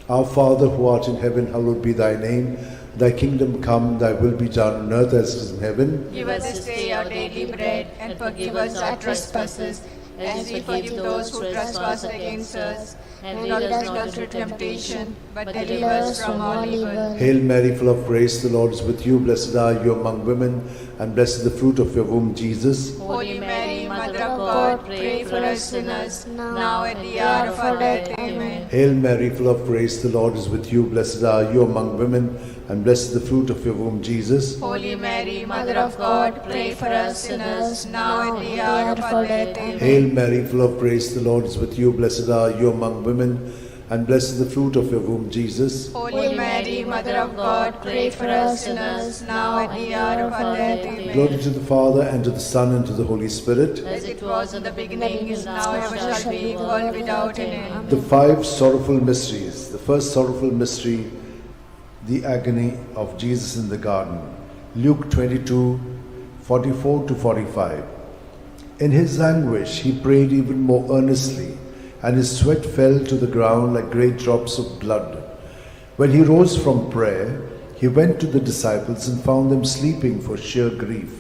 Our Father who art in heaven, hallowed be thy name. Thy kingdom come, thy will be done on earth as it is in heaven. Give us this day our daily bread, and forgive us our trespasses, as we forgive those who trespass against us. And lead us not into temptation, but deliver us from all evil. Hail Mary, full of grace, the Lord is with you. Blessed are you among women, and blessed is the fruit of your womb, Jesus. Holy Mary, Mother of God, pray for us sinners, now and at the hour of our death. Amen. Hail Mary, full of grace, the Lord is with you. Blessed are you among women, and blessed is the fruit of your womb, Jesus. Holy Mary, Mother of God, pray for us sinners, now and at the hour of our death. Amen. Hail Mary, full of grace, the Lord is with you. Blessed are you among women, and blessed is the fruit of your womb, Jesus. Holy Mary, Mother of God, pray for us sinners, now and at the hour of our death. Amen. Glory to the Father, and to the Son, and to the Holy Spirit. As it was in the beginning, is now, ever shall be, world without an end. The five sorrowful mysteries. The first sorrowful mystery, the agony of Jesus in the garden. Luke 22, 44 to 45. In his anguish, he prayed even more earnestly, and his sweat fell to the ground like great drops of blood. When he rose from prayer, he went to the disciples and found them sleeping for sheer grief.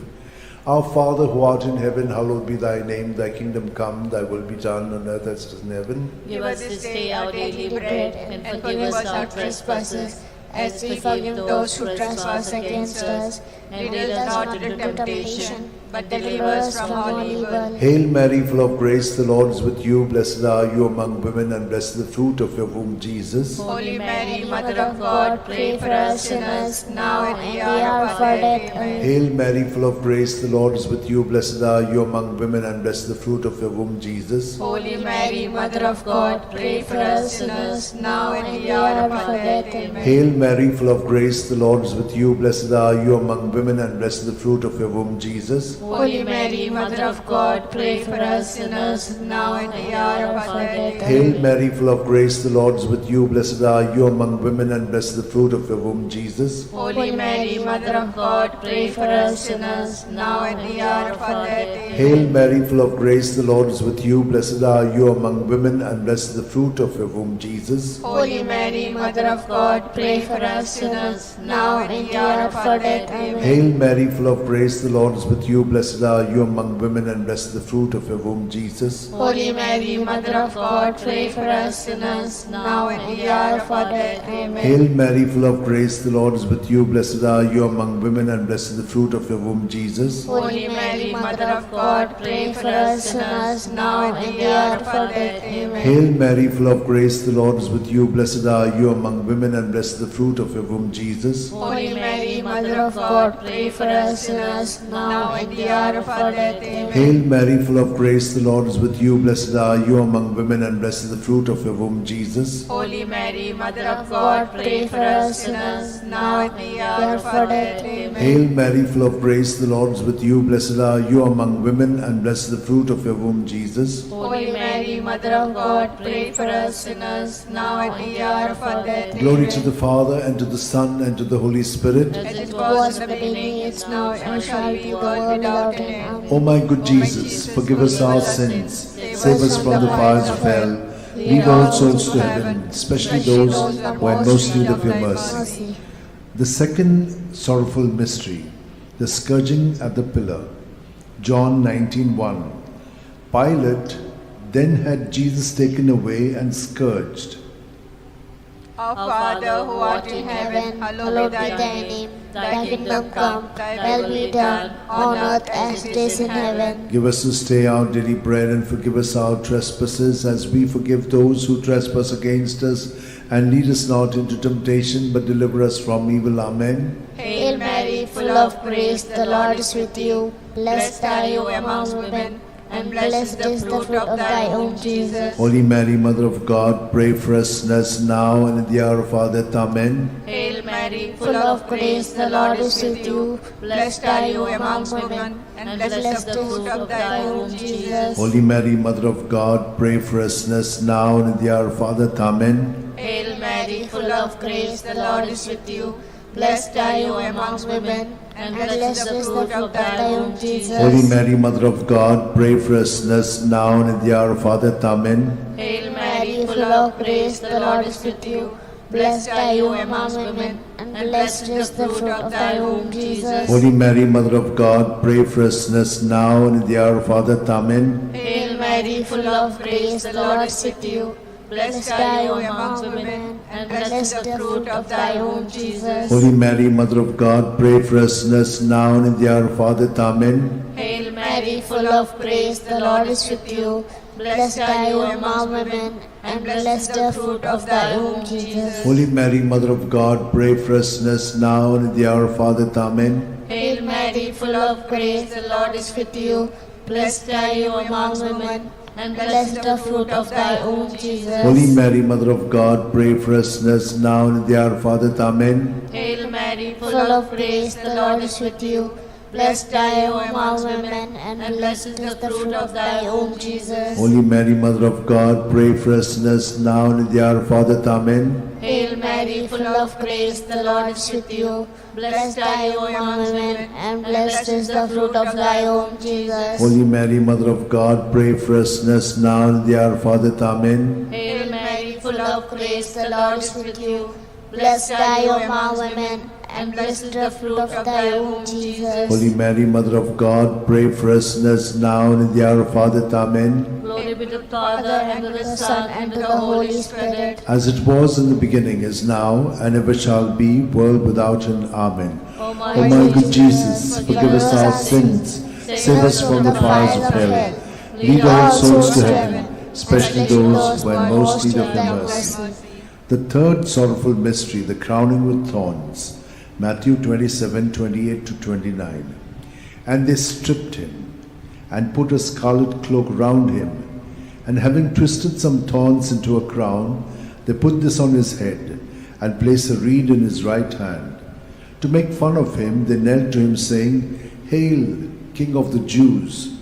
Our Father who art in heaven, hallowed be thy name. Thy kingdom come, thy will be done on earth as it is in heaven. Give us this day our daily bread, and forgive us our trespasses, as we forgive those who trespass against us. And lead us not into temptation, but deliver us from all evil. Hail Mary, full of grace, the Lord is with you. Blessed are you among women, and blessed the fruit of your womb, Jesus. Holy Mary, Mother of God, pray for us sinners, now and in the hour of our death. Amen. Hail Mary, full of grace, the Lord is with you. Blessed are you among women, and blessed the fruit of your womb, Jesus. Holy Mary, Mother of God, pray for us sinners, now and in the hour of our death. Amen. Hail Mary, full of grace, the Lord is with you. Blessed are you among women, and blessed the fruit of your womb, Jesus. Holy Mary, Mother of God, pray for us sinners, now and in the hour of our death. Hail Mary, full of grace, the Lord is with you. Blessed are you among women, and blessed the fruit of your womb, Jesus. Holy Mary, Mother of God, pray for us sinners, now and in the hour of our death. Amen. Hail Mary, full of grace, the Lord is with you. Blessed are you among women, and blessed the fruit of your womb, Jesus. Holy Mary, Mother of God, pray for us sinners, now and in the hour of our death. Amen. Hail Mary, full of grace, the Lord is with you. Blessed are you among women, and blessed the fruit of your womb, Jesus. Holy Mary, Mother of God, pray for us sinners, now and in the hour of our death. Amen. Hail Mary, full of grace, the Lord is with you. Blessed are you among women, and blessed the fruit of your womb, Jesus. Holy Mary, Mother of God, pray for us sinners, now and in the hour of our death. Amen. Hail Mary, full of grace, the Lord is with you. Blessed are you among women, and blessed the fruit of your womb, Jesus. Holy Mary, Mother of God, pray for us sinners, now and in the hour of our death. Amen. Hail Mary, full of grace, the Lord is with you. Blessed are you among women, and blessed the fruit of your womb, Jesus. Holy Mary, Mother of God, pray for us sinners, now and in the hour of our death. Amen. Hail Mary, full of grace, the Lord is with you. Blessed are you among women, and blessed the fruit of your womb, Jesus. Holy Mary, Mother of God, pray for us sinners, now and in the hour of our death. Glory to the Father, and to the Son, and to the Holy Spirit. As it was in the beginning, it's now, and shall be, world without end. O my good Jesus, forgive us our sins, save us from the fires of hell, lead all souls to heaven, especially those who are in most need of your mercy. The second sorrowful mystery, the scourging at the pillar. John 19:1. Pilate then had Jesus taken away and scourged. Our Father who art in heaven, hallowed be thy name. Thy kingdom come, thy will be done, on earth as it is in heaven. Give us this day our daily bread, and forgive us our trespasses, as we forgive those who trespass against us. And lead us not into temptation, but deliver us from evil. Amen. Hail Mary, full of grace, the Lord is with you. Blessed are you among women, and blessed is the fruit of thy womb, Jesus. Holy Mary, Mother of God, pray for us sinners now and in the hour of our death. Amen. Hail Mary, full of grace, the Lord is with you. Blessed are you among women, and blessed is the fruit of thy womb, Jesus. Holy Mary, Mother of God, pray for us sinners now and in the hour of our death. Amen. Hail Mary, full of grace, the Lord is with you. Blessed are you among women, and blessed is the fruit of thy womb, Jesus. Holy Mary, Mother of God, pray for us sinners now and in the hour of our death. Amen. Hail Mary, full of grace, the Lord is with you. Blessed are you among women, and blessed is the fruit of thy womb, Jesus. Holy Mary, Mother of God, pray for us sinners now and in the hour of our death. Amen. Hail Mary, full of grace, the Lord is with you. Blessed are you among women, and blessed is the fruit of thy womb, Jesus. Holy Mary, Mother of God, pray for us sinners now and in the hour of our death. Amen. Hail Mary, full of grace, the Lord is with you. Blessed are you among women, and blessed is the fruit of thy womb, Jesus. Holy Mary, Mother of God, pray for us sinners now and in the hour of our death. Amen. Hail Mary, full of grace, the Lord is with you. Blessed are you among women, and blessed is the fruit of thy womb, Jesus. Holy Mary, Mother of God, pray for us sinners now and in the hour of our death. Amen. Hail Mary, full of grace, the Lord is with you. Blessed are you among women, and blessed is the fruit of thy womb, Jesus. Holy Mary, Mother of God, pray for us sinners now and in the hour of our death. Amen. Hail Mary, full of grace, the Lord is with you. Blessed are you among women, and blessed is the fruit of thy womb, Jesus. Holy Mary, Mother of God, pray for us sinners now and in the hour of our death. Amen. Hail Mary, full of grace, the Lord is with you. Blessed are you among women, and blessed is the fruit of thy womb, Jesus. Holy Mary, Mother of God, pray for us sinners now and in the hour of our death. Amen. Glory be to the Father, and to the Son, and to the Holy Spirit. As it was in the beginning, is now, and ever shall be, world without end. Amen. O my O my good Jesus, forgive us our sins, save us from the fires of hell, lead all souls to heaven, especially those who are in most need of thy mercy. The third sorrowful mystery, the crowning with thorns. Matthew 27:28-29. And they stripped him, and put a scarlet cloak round him, and having twisted some thorns into a crown, they put this on his head, and placed a reed in his right hand. To make fun of him, they knelt to him, saying, Hail, King of the Jews!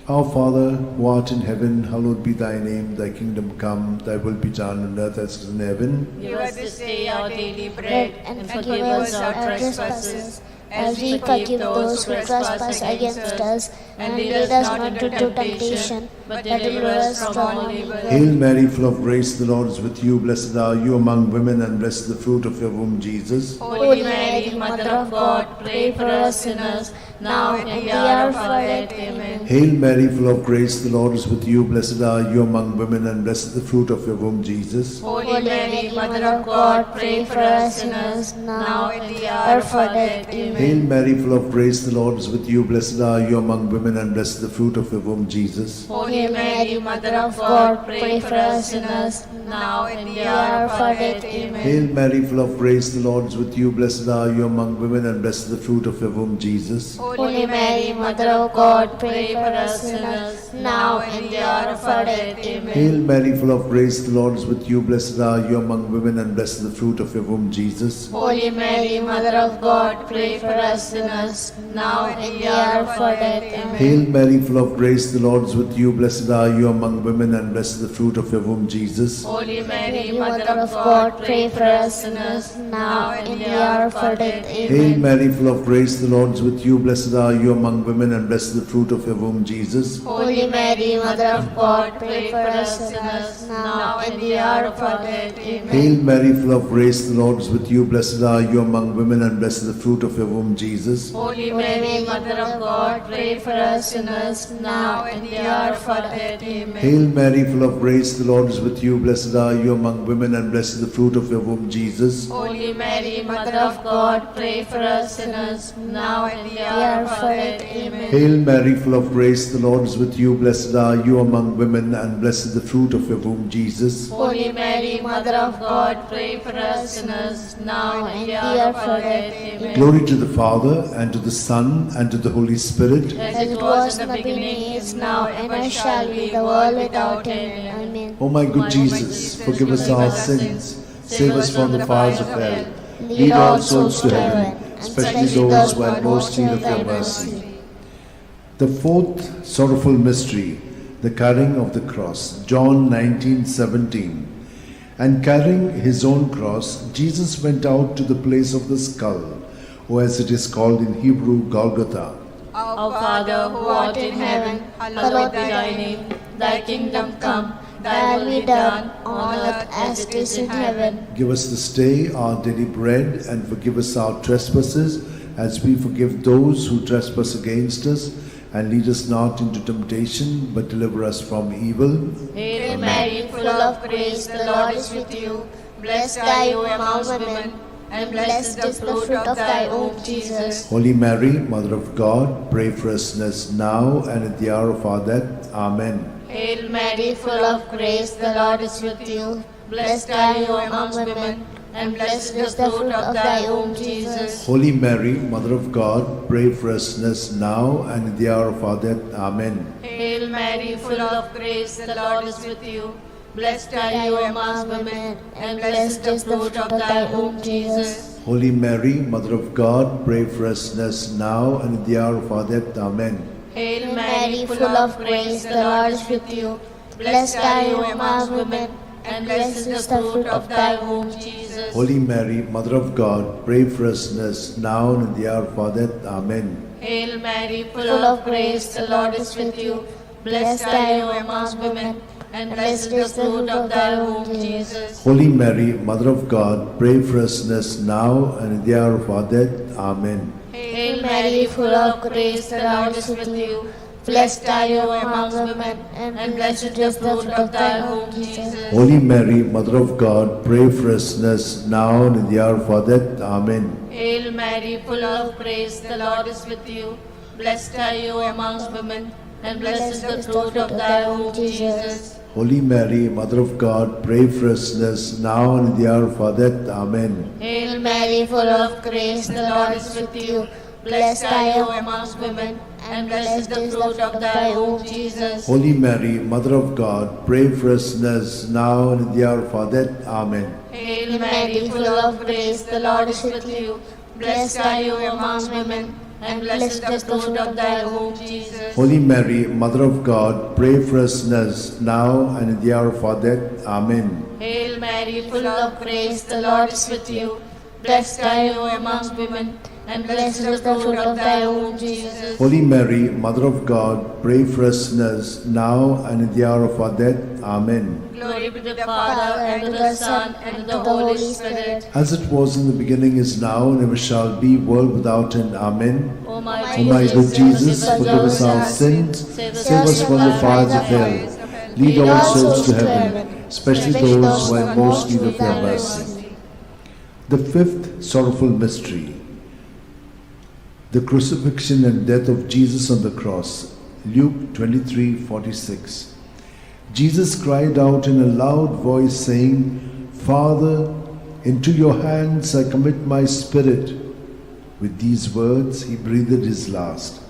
Our Father, who art in heaven, hallowed be thy name. Thy kingdom come, thy will be done on earth as it is in heaven. Give us this day our daily bread, and forgive us our trespasses, as we forgive those who trespass against us. And lead us not into temptation, but deliver us from evil. Hail Mary, full of grace, the Lord is with you. Blessed are you among women, and blessed is the fruit of your womb, Jesus. Holy Mary, Mother of God, pray for us sinners, now and in the hour of our death. Amen. Hail Mary, full of grace, the Lord is with you. Blessed are you among women, and blessed is the fruit of your womb, Jesus. Holy Mary, Mother of God, pray for us sinners, now and in the hour of our death. Amen. Hail Mary, full of grace, the Lord is with you. Blessed are you among women, and blessed is the fruit of your womb, Jesus. Holy Mary, Mother of God, pray for us sinners, now and in the hour of our death. Amen. Hail Mary, full of grace, the Lord is with you. Blessed are you among women, and blessed is the fruit of your womb, Jesus. Holy Mary, Mother of God, pray for us sinners, now and in the hour of our death. Amen. Hail Mary, full of grace, the Lord is with you. Blessed are you among women, and blessed is the fruit of your womb, Jesus. Holy Mary, Mother of God, pray for us sinners, now and in the hour of our death. Amen. Hail Mary, full of grace, the Lord is with you. Blessed are you among women, and blessed is the fruit of your womb, Jesus. Holy Mary, Mother of God, pray for us sinners, now and in the hour of our death. Hail Amen. Mary, full of grace, the Lord is with you. Blessed are you among women, and blessed is the fruit of your womb, Jesus. Holy Mary, Mother of God, pray for us sinners, now and in the hour of our death. Amen. Hail Mary, full of grace, the Lord is with you. Blessed are you among women, and blessed is the fruit of your womb, Jesus. Holy Mary, Mother of God, pray for us sinners, now and in the hour of our death. Amen. Hail Mary, full of grace, the Lord is with you. Blessed are you among women, and blessed is the fruit of your womb, Jesus. Holy Mary, Mother of God, pray for us sinners, now and in the hour of our death. Amen. Hail Mary, full of grace, the Lord is with you. Blessed are you among women, and blessed is the fruit of your womb, Jesus. Holy Mary, Mother of God, pray for us sinners, now and in the hour of our death. Amen. Glory to the Father, and to the Son, and to the Holy Spirit. As it was in the beginning, is now, and ever shall be, the world without end. Amen. O my good Jesus, forgive us our sins, save us from the fires of hell, lead all souls to heaven, especially those who are most in need of your mercy. The fourth sorrowful mystery, the carrying of the cross. John 19:17. And carrying his own cross, Jesus went out to the place of the skull, or as it is called in Hebrew, Golgotha. Our Father, who art in heaven, hallowed be thy name. Thy kingdom come, thy will be done, on earth as it is in heaven. Give us this day our daily bread, and forgive us our trespasses, as we forgive those who trespass against us. And lead us not into temptation, but deliver us from evil. Hail Mary, full of grace, the Lord is with you. Blessed are you among women, and blessed is the fruit of thy womb, Jesus. Holy Mary, Mother of God, pray for us sinners now and at the hour of our death. Amen. Hail Mary, full of grace, the Lord is with you. Blessed are you among women, and blessed is the fruit of thy womb, Jesus. Holy Mary, Mother of God, pray for us sinners now and at the hour of our death. Amen. Hail Mary, full of grace, the Lord is with you. Blessed are you among women, and blessed is the fruit of thy womb, Jesus. Holy Mary, Mother of God, pray for us sinners now and at the hour of our death. Amen. Hail Mary, full of grace, the Lord is with you. Blessed are you among women, and blessed is the fruit of thy womb, Jesus. Holy Mary, Mother of God, pray for us sinners now and at the hour of our death. Amen. Hail Mary, full of grace, the Lord is with you. Blessed are you among women, and blessed is the fruit of thy womb, Jesus. Holy Mary, Mother of God, pray for us sinners now and in the hour of our death. Amen. Hail Mary, full of grace, the Lord is with you. Blessed are you among women, and blessed is the fruit of thy womb, Jesus. Holy Mary, Mother of God, pray for us sinners now and in the hour of our death. Amen. Hail Mary, full of grace, the Lord is with you. Blessed are you amongst women, and blessed is the fruit of thy womb, Jesus. Holy Mary, Mother of God, pray for us sinners now and in the hour of our death. Amen. Hail Mary, full of grace, the Lord is with you. Blessed are you amongst women, and blessed is the fruit of thy womb, Jesus. Holy Mary, Mother of God, pray for us sinners now and in the hour of our death. Amen. Hail Mary, full of grace, the Lord is with you. Blessed are you amongst women, and blessed is the fruit of thy womb, Jesus. Holy Mary, Mother of God, pray for us sinners now and in the hour of our death. Amen. Hail Mary, full of grace, the Lord is with you. Blessed are you amongst women, and blessed is the fruit of thy womb, Jesus. Holy Mary, Mother of God, pray for us sinners now and in the hour of our death. Amen. Glory be to the Father, and to the Son, and to the Holy Spirit. As it was in the beginning, is now, and ever shall be, world without end. Amen. O my O my good Jesus, forgive us our sins, save us from the fires of hell, lead all souls to heaven, especially those who are in most need of your mercy. The fifth sorrowful mystery, the crucifixion and death of Jesus on the cross. Luke 23:46. Jesus cried out in a loud voice, saying, Father, into your hands I commit my spirit. With these words he breathed his last.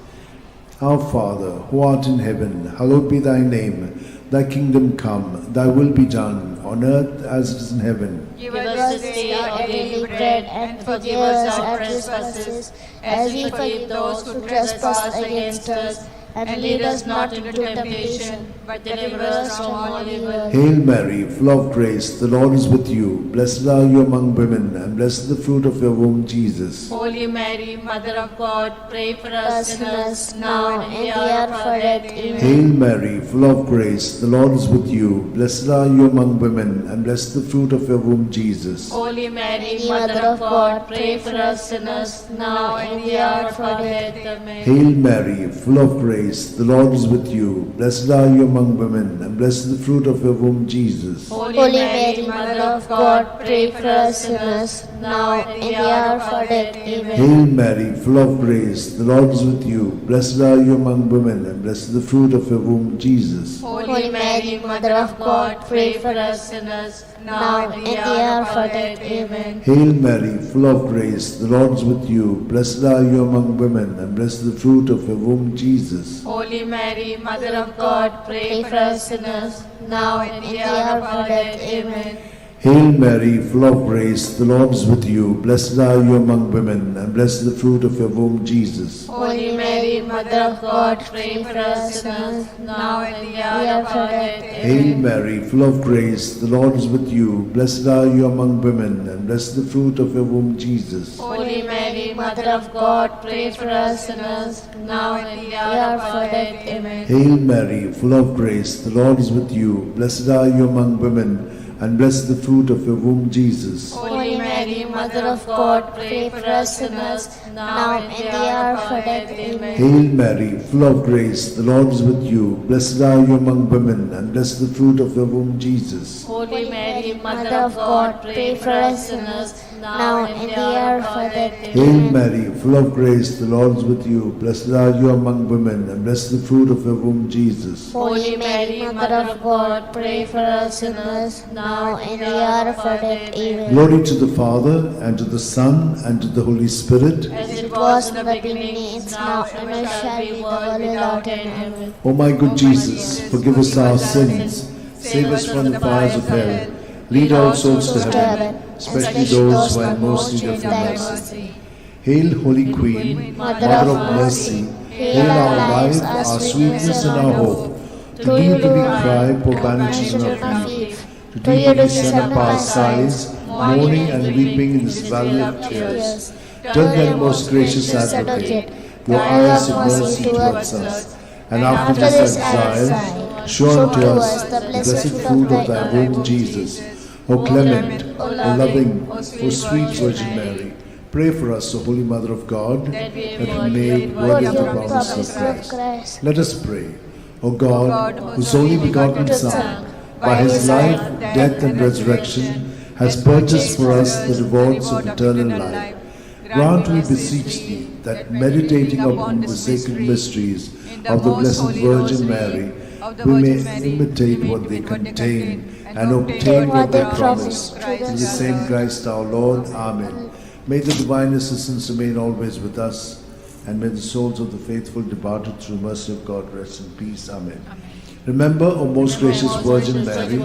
Our Father, who art in heaven, hallowed be thy name. Thy kingdom come, thy will be done, on earth as it is in heaven. Give us this day our daily bread, and forgive us our trespasses, as we forgive those who trespass against us. And lead us not into temptation, but deliver us from all evil. Hail Mary, full of grace, the Lord is with you. Blessed are you among women, and blessed is the fruit of your womb, Jesus. Holy Mary, Mother of God, pray for us sinners, now and in the hour of our death. Amen. Hail Mary, full of grace, the Lord is with you. Blessed are you among women, and blessed is the fruit of your womb, Jesus. Holy Mary, Mother of God, pray for us sinners, now and in the hour of our death. Amen. Hail Mary, full of grace, the Lord is with you. Blessed are you among women, and blessed is the fruit of your womb, Jesus. Holy Mary, Mother of God, pray for us sinners, now and in the hour of our death. Amen. Hail Mary, full of grace, the Lord is with you. Blessed are you among women, and blessed is the fruit of your womb, Jesus. Holy Mary, Mother of God, pray for us sinners, now and in the hour of our death. Amen. Hail Mary, full of grace, the Lord is with you. Blessed are you among women, and blessed is the fruit of your womb, Jesus. Holy Mary, Mother of God, pray for us sinners, now and in the hour of our death. Amen. Hail Mary, full of grace, the Lord is with you. Blessed are you among women, and blessed is the fruit of your womb, Jesus. Holy Mary, Mother of God, pray for us sinners, now and in the hour of our death. Hail Amen. Mary, full of grace, the Lord is with you. Blessed are you among women, and blessed is the fruit of your womb, Jesus. Holy Mary, Mother of God, pray for us sinners, now and in the hour of our death. Amen. Hail Mary, full of grace, the Lord is with you. Blessed are you among women, and blessed is the fruit of your womb, Jesus. Holy Mary, Mother of God, pray for us sinners, now and in the hour of our death. Amen. Hail Mary, full of grace, the Lord is with you. Blessed are you among women, and blessed is the fruit of your womb, Jesus. Holy Mary, Mother of God, pray for us sinners, now and in the hour of our death. Hail Amen. Mary, full of grace, the Lord is with you. Blessed are you among women, and blessed is the fruit of your womb, Jesus. Holy Mary, Mother of God, pray for us sinners, now and in the hour of our death. Amen. Glory to the Father, and to the Son, and to the Holy Spirit. As it was in the beginning, is now, and ever shall be, world without end. Amen. O my good Jesus, forgive us our sins, save us from the fires of hell, lead all souls to heaven, especially those who are in most need of your mercy. Hail, Holy Queen, Mother of mercy, hail our life, our sweetness, and our hope. To you do we cry, poor banished of grief. To you do we send up our sighs, mourning and weeping in this valley of tears. Turn then, most gracious Advocate, your eyes of mercy towards us, and after this exile, Show unto us the blessed fruit of thy womb, Jesus. O clement, O loving, O sweet Virgin Mary, pray for us, O Holy Mother of God, that we be made worthy of the promise of Christ. Let us pray. O God, whose only begotten Son, by his life, death, and resurrection, has purchased for us the rewards of eternal life, grant, we beseech thee, that meditating upon the sacred mysteries of the Blessed Virgin Mary, we may imitate what they contain and obtain what they promise. Through the same Christ our Lord. Amen. May the divine assistance remain always with us, and may the souls of the faithful departed through mercy of God rest in peace. Amen. Remember, O most gracious Virgin Mary,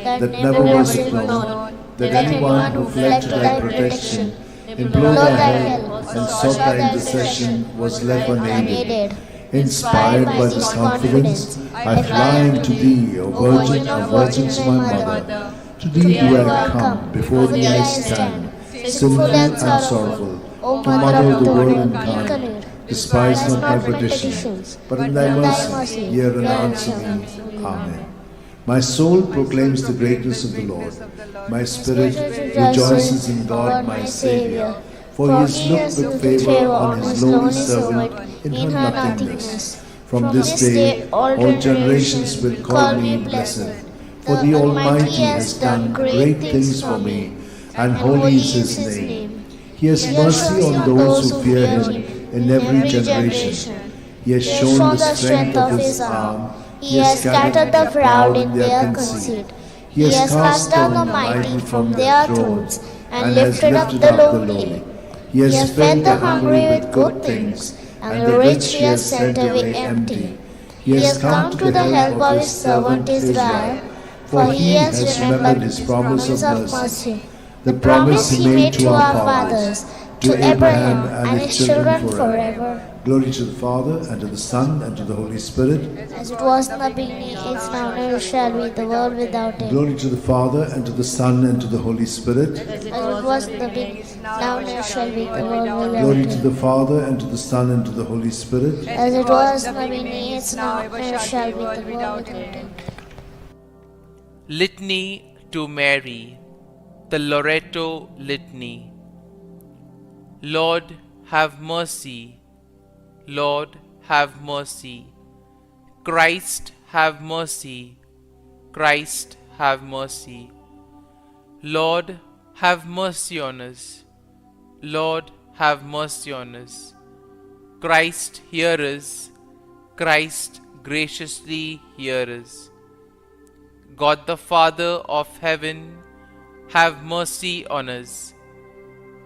that never was it known that anyone who fled to thy protection, implored thy help, and sought thy intercession was left unaided. Inspired by this confidence, I fly unto thee, O Virgin of Virgins, my Mother. To thee do I come, before thee I stand, sinful and sorrowful, O Mother of the world incarnate. Despise not my petitions, but in thy mercy hear and answer me. Amen. My soul proclaims the greatness of the Lord. My spirit rejoices in God my Saviour, for he has looked with favour on his lowly servant in her nothingness. From this day all generations will call me blessed, for the Almighty has done great things for me, and holy is his name. He has mercy on those who fear him in every generation. He has shown the strength of his arm. He has scattered the proud in their conceit. He has cast down the mighty from their thrones, and lifted up the lowly. He has fed the hungry with good things, and the rich he has sent away empty. He has come to the help of his servant Israel, for he has remembered his promise of mercy, the promise he made to our fathers, to Abraham and his children forever. Glory to the Father, and to the Son, and to the Holy Spirit. As it was in the beginning, is now, and ever shall be, the world without end. Glory to the Father, and to the Son, and to the Holy Spirit. As it was in the beginning, is now, and ever shall be, the world without Glory to end. the Father, and to the Son, and to the Holy Spirit. As it was in the beginning, is now, and ever shall be, the world without end. Litany to Mary, the Loreto Litany. Lord, have mercy. Lord, have mercy. Christ, have mercy. Christ, have mercy. Lord, have mercy on us. Lord, have mercy on us. Christ, hear us. Christ, graciously hear us. God the Father of heaven, have mercy on us.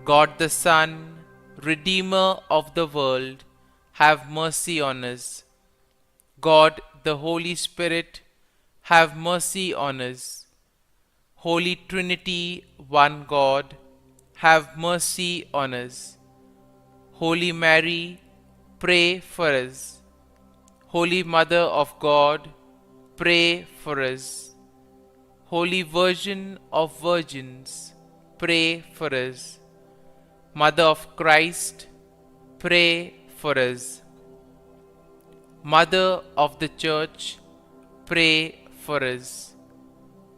God the Son, Redeemer of the world, have mercy on us. God the Holy Spirit, have mercy on us. Holy Trinity, one God, have mercy on us. Holy Mary, pray for us. Holy Mother of God, pray for us. Holy Virgin of Virgins, pray for us. Mother of Christ, pray for us. Mother of the Church, pray for us.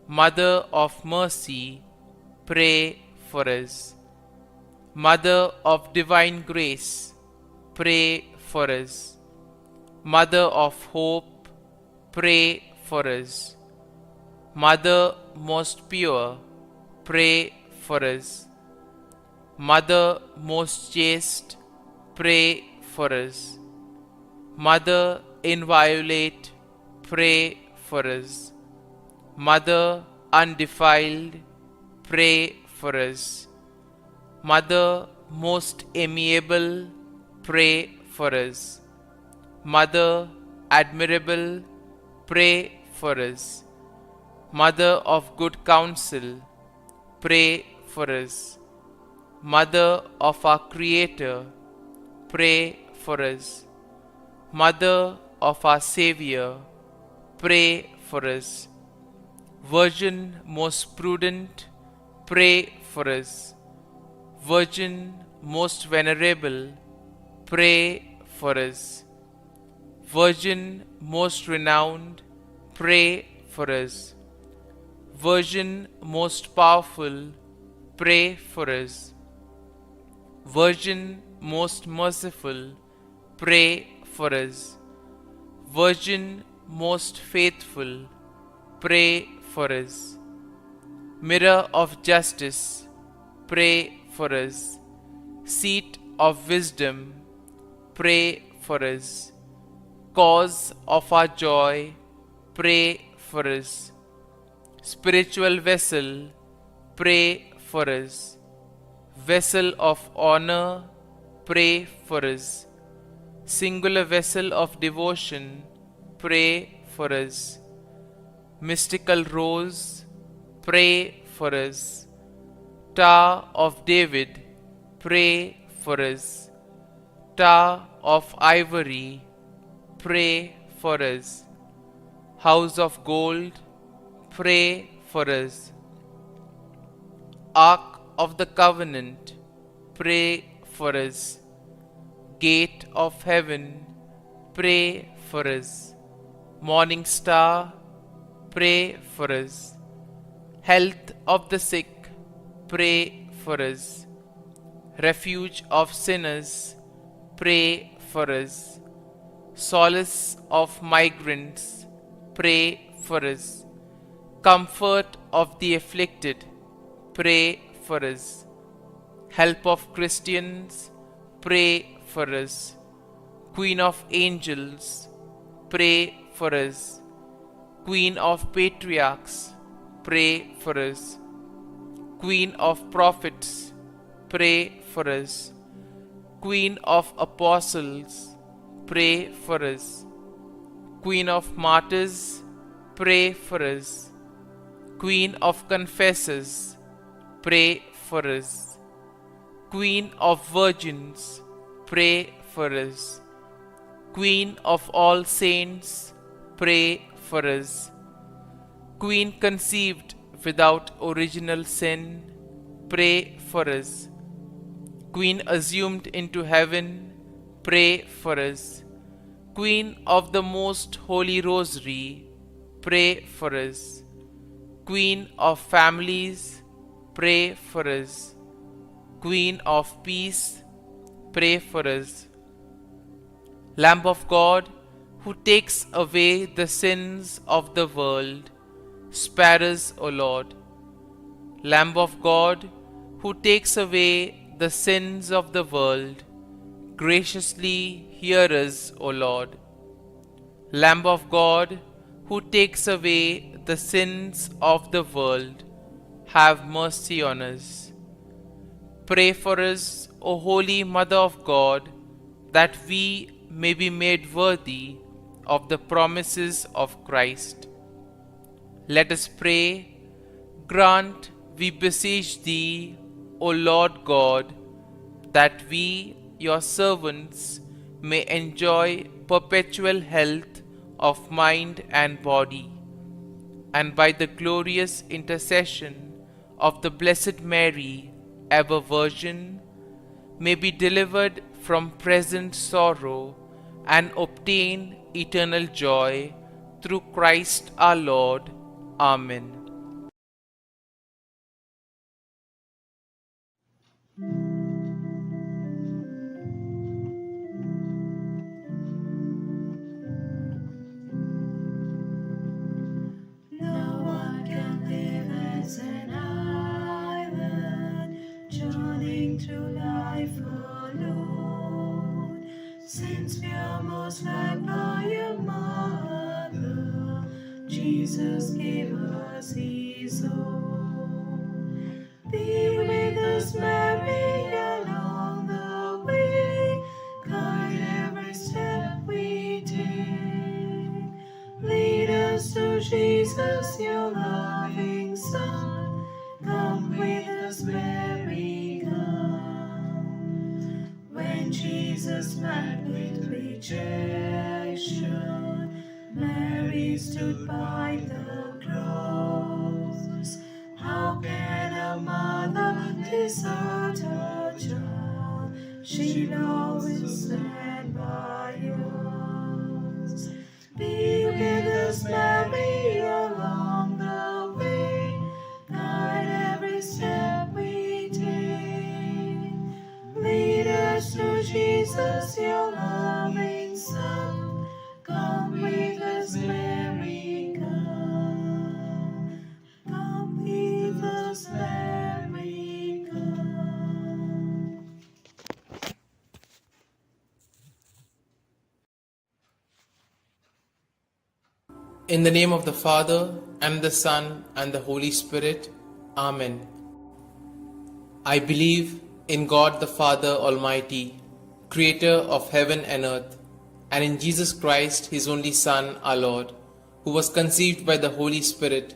Mother of Mercy, pray for us. Mother of Divine Grace, pray for us. Mother of Hope, pray for us. Mother most pure, pray for us. Mother most chaste, pray for us. Mother inviolate, pray for us. Mother undefiled, pray for us. Mother most amiable, pray for us. Mother admirable, pray for us. Mother of good counsel, pray for us. Mother of our Creator, pray for us. Mother of our Saviour, pray for us. Virgin most prudent, pray for us. Virgin most venerable, pray for us. Virgin most renowned, pray for us. Virgin most powerful, pray for us. Virgin most merciful, pray for us. Virgin most faithful, pray for us. Mirror of justice, pray for us. Seat of wisdom, pray for us. Cause of our joy, pray for us. Spiritual vessel, pray for us. Vessel of honor, pray for us. Singular vessel of devotion, pray for us. Mystical rose, pray for us. Tower of David, pray for us. Tower of ivory, pray for us. House of gold, pray for us. Ark of the covenant, pray for us. Gate of heaven, pray for us. Morning star, pray for us. Health of the sick, pray for us. Refuge of sinners, pray for us. Solace of migrants, pray for us. Comfort of the afflicted, pray for us. Help of Christians, pray for us. Queen of angels, pray for us. Queen of patriarchs, pray for us. Queen of prophets, pray for us. Queen of apostles, pray for us. Queen of martyrs, pray for us. Queen of confessors, pray for us. Queen of virgins, pray for us. Queen of all saints, pray for us. Queen conceived without original sin, pray for us. Queen assumed into heaven, pray for us. Queen of the most holy rosary, pray for us. Queen of families, pray for us. Queen of peace, pray for us. Lamb of God, who takes away the sins of the world, spare us, O Lord. Lamb of God, who takes away the sins of the world, graciously hear us, O Lord. Lamb of God, who takes away the sins of the world, have mercy on us. Pray for us, O Holy Mother of God, that we may be made worthy of the promises of Christ. Let us pray. Grant, we beseech thee, O Lord God, that we, your servants, may enjoy perpetual health of mind and body, and by the glorious intercession of the Blessed Mary, ever Virgin, may be delivered from present sorrow and obtain eternal joy through Christ our Lord. Amen. No one can live as an island, journeying through life alone. Since we are most loved by your mother, Jesus gave us his own. Be with us, Mary, along the way, guide every step we take. Lead us to Jesus, your loving Son. Come with us, Mary, come. When Jesus met with rejection, Mary stood by the cross. How can a mother desert her child? She'll always stand by us. Be with us, Mary, In the name of the Father, and the Son, and the Holy Spirit. Amen. I believe in God the Father Almighty, Creator of heaven and earth, and in Jesus Christ, His only Son, our Lord, who was conceived by the Holy Spirit,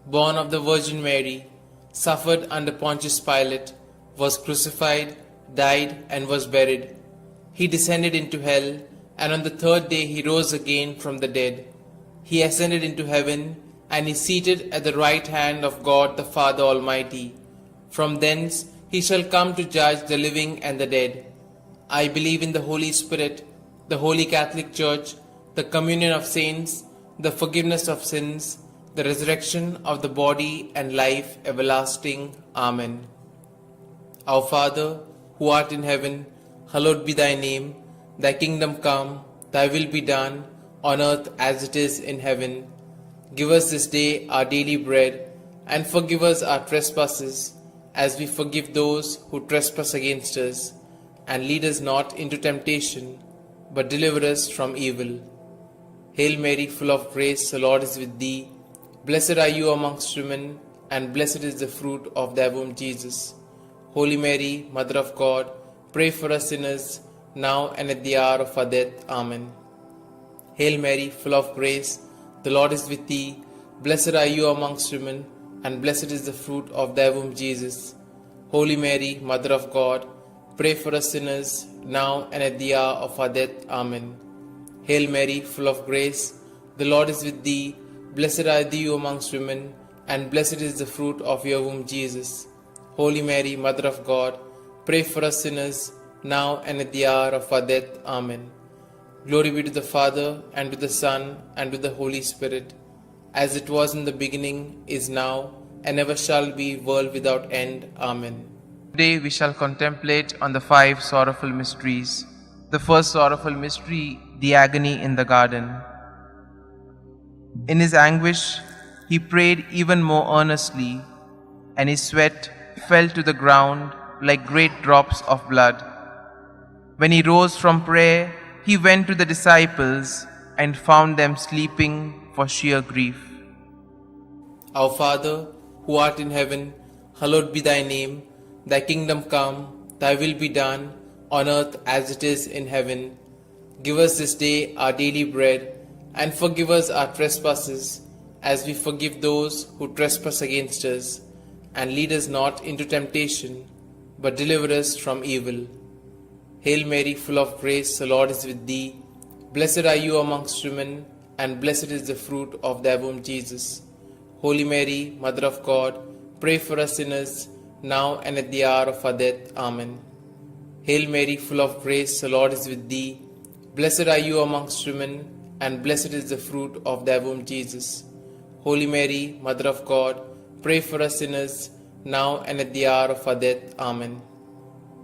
born of the Virgin Mary, suffered under Pontius Pilate, was crucified, died, and was buried. He descended into hell, and on the third day He rose again from the dead. He ascended into heaven, and is seated at the right hand of God the Father Almighty. From thence He shall come to judge the living and the dead. I believe in the Holy Spirit, the Holy Catholic Church, the communion of saints, the forgiveness of sins, the resurrection of the body, and life everlasting. Amen. Our Father, who art in heaven, hallowed be thy name. Thy kingdom come, thy will be done, on earth as it is in heaven. Give us this day our daily bread, and forgive us our trespasses, as we forgive those who trespass against us. And lead us not into temptation, but deliver us from evil. Hail Mary, full of grace, the Lord is with thee. Blessed are you amongst women, and blessed is the fruit of thy womb, Jesus. Holy Mary, Mother of God, pray for us sinners, now and at the hour of our death. Amen. Hail Mary, full of grace, the Lord is with thee. Blessed are you amongst women, and blessed is the fruit of thy womb, Jesus. Holy Mary, Mother of God, pray for us sinners, now and at the hour of our death. Amen. Hail Mary, full of grace, the Lord is with thee. Blessed are you amongst women, and blessed is the fruit of your womb, Jesus. Holy Mary, Mother of God, pray for us sinners, now and at the hour of our death. Amen. Glory be to the Father, and to the Son, and to the Holy Spirit, as it was in the beginning, is now, and ever shall be, world without end. Amen. Today we shall contemplate on the 5 sorrowful mysteries. The first sorrowful mystery, the agony in the garden. In his anguish, he prayed even more earnestly, and his sweat fell to the ground like great drops of blood. When he rose from prayer, he went to the disciples and found them sleeping for sheer grief. Our Father, who art in heaven, hallowed be thy name. Thy kingdom come, thy will be done, on earth as it is in heaven. Give us this day our daily bread, and forgive us our trespasses, as we forgive those who trespass against us. And lead us not into temptation, but deliver us from evil. Hail Mary, full of grace, the Lord is with thee. Blessed are you amongst women, and blessed is the fruit of thy womb, Jesus. Holy Mary, Mother of God, pray for us sinners, now and at the hour of our death. Amen. Hail Mary, full of grace, the Lord is with thee. Blessed are you amongst women, and blessed is the fruit of thy womb, Jesus. Holy Mary, Mother of God, pray for us sinners, now and at the hour of our death. Amen.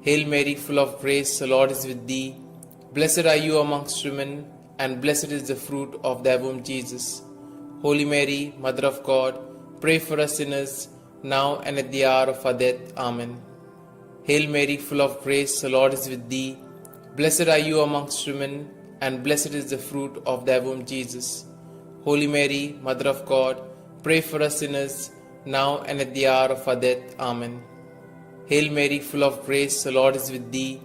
Hail Mary, full of grace, the Lord is with thee. Blessed are you amongst women, and blessed is the fruit of thy womb, Jesus. Holy Mary, Mother of God, pray for us sinners, now and at the hour of our death. Amen. Hail Mary, full of grace, the Lord is with thee. Blessed are you amongst women, and blessed is the fruit of thy womb, Jesus. Holy Mary, Mother of God, pray for us sinners, now and at the hour of our death. Amen. Hail Mary, full of grace, the Lord is with thee.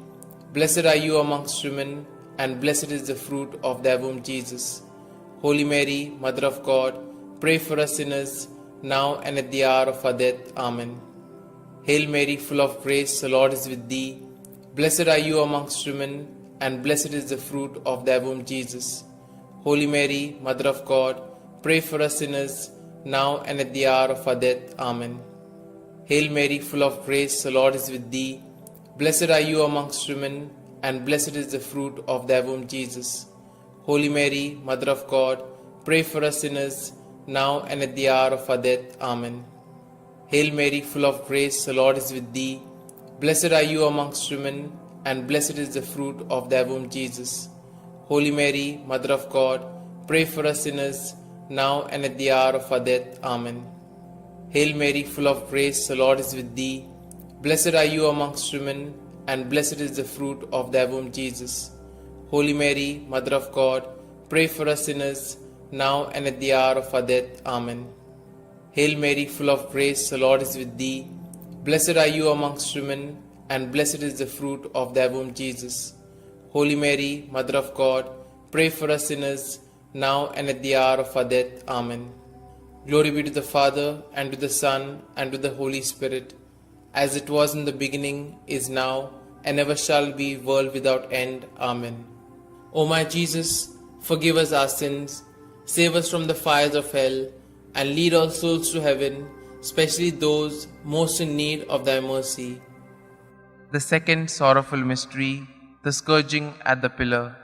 Blessed are you amongst women, and blessed is the fruit of thy womb, Jesus. Holy Mary, Mother of God, pray for us sinners, now and at the hour of our death. Amen. Hail Mary, full of grace, the Lord is with thee. Blessed are you amongst women, and blessed is the fruit of thy womb, Jesus. Holy Mary, Mother of God, pray for us sinners, now and at the hour of our death. Amen. Hail Mary, full of grace, the Lord is with thee. Blessed are you amongst women, and blessed is the fruit of thy womb, Jesus. Holy Mary, Mother of God, pray for us sinners, now and at the hour of our death. Amen. Hail Mary, full of grace, the Lord is with thee. Blessed are you amongst women, and blessed is the fruit of thy womb, Jesus. Holy Mary, Mother of God, pray for us sinners, now and at the hour of our death. Amen. Hail Mary, full of grace, the Lord is with thee. Blessed are you amongst women, and blessed is the fruit of thy womb, Jesus. Holy Mary, Mother of God, pray for us sinners, now and at the hour of our death. Amen. Hail Mary, full of grace, the Lord is with thee. Blessed are you amongst women, and blessed is the fruit of thy womb, Jesus. Holy Mary, Mother of God, pray for us sinners, now and at the hour of our death. Amen. Glory be to the Father, and to the Son, and to the Holy Spirit, as it was in the beginning, is now, and ever shall be, world without end. Amen. O my Jesus, forgive us our sins, save us from the fires of hell, and lead all souls to heaven, especially those most in need of thy mercy. The second sorrowful mystery, the scourging at the pillar.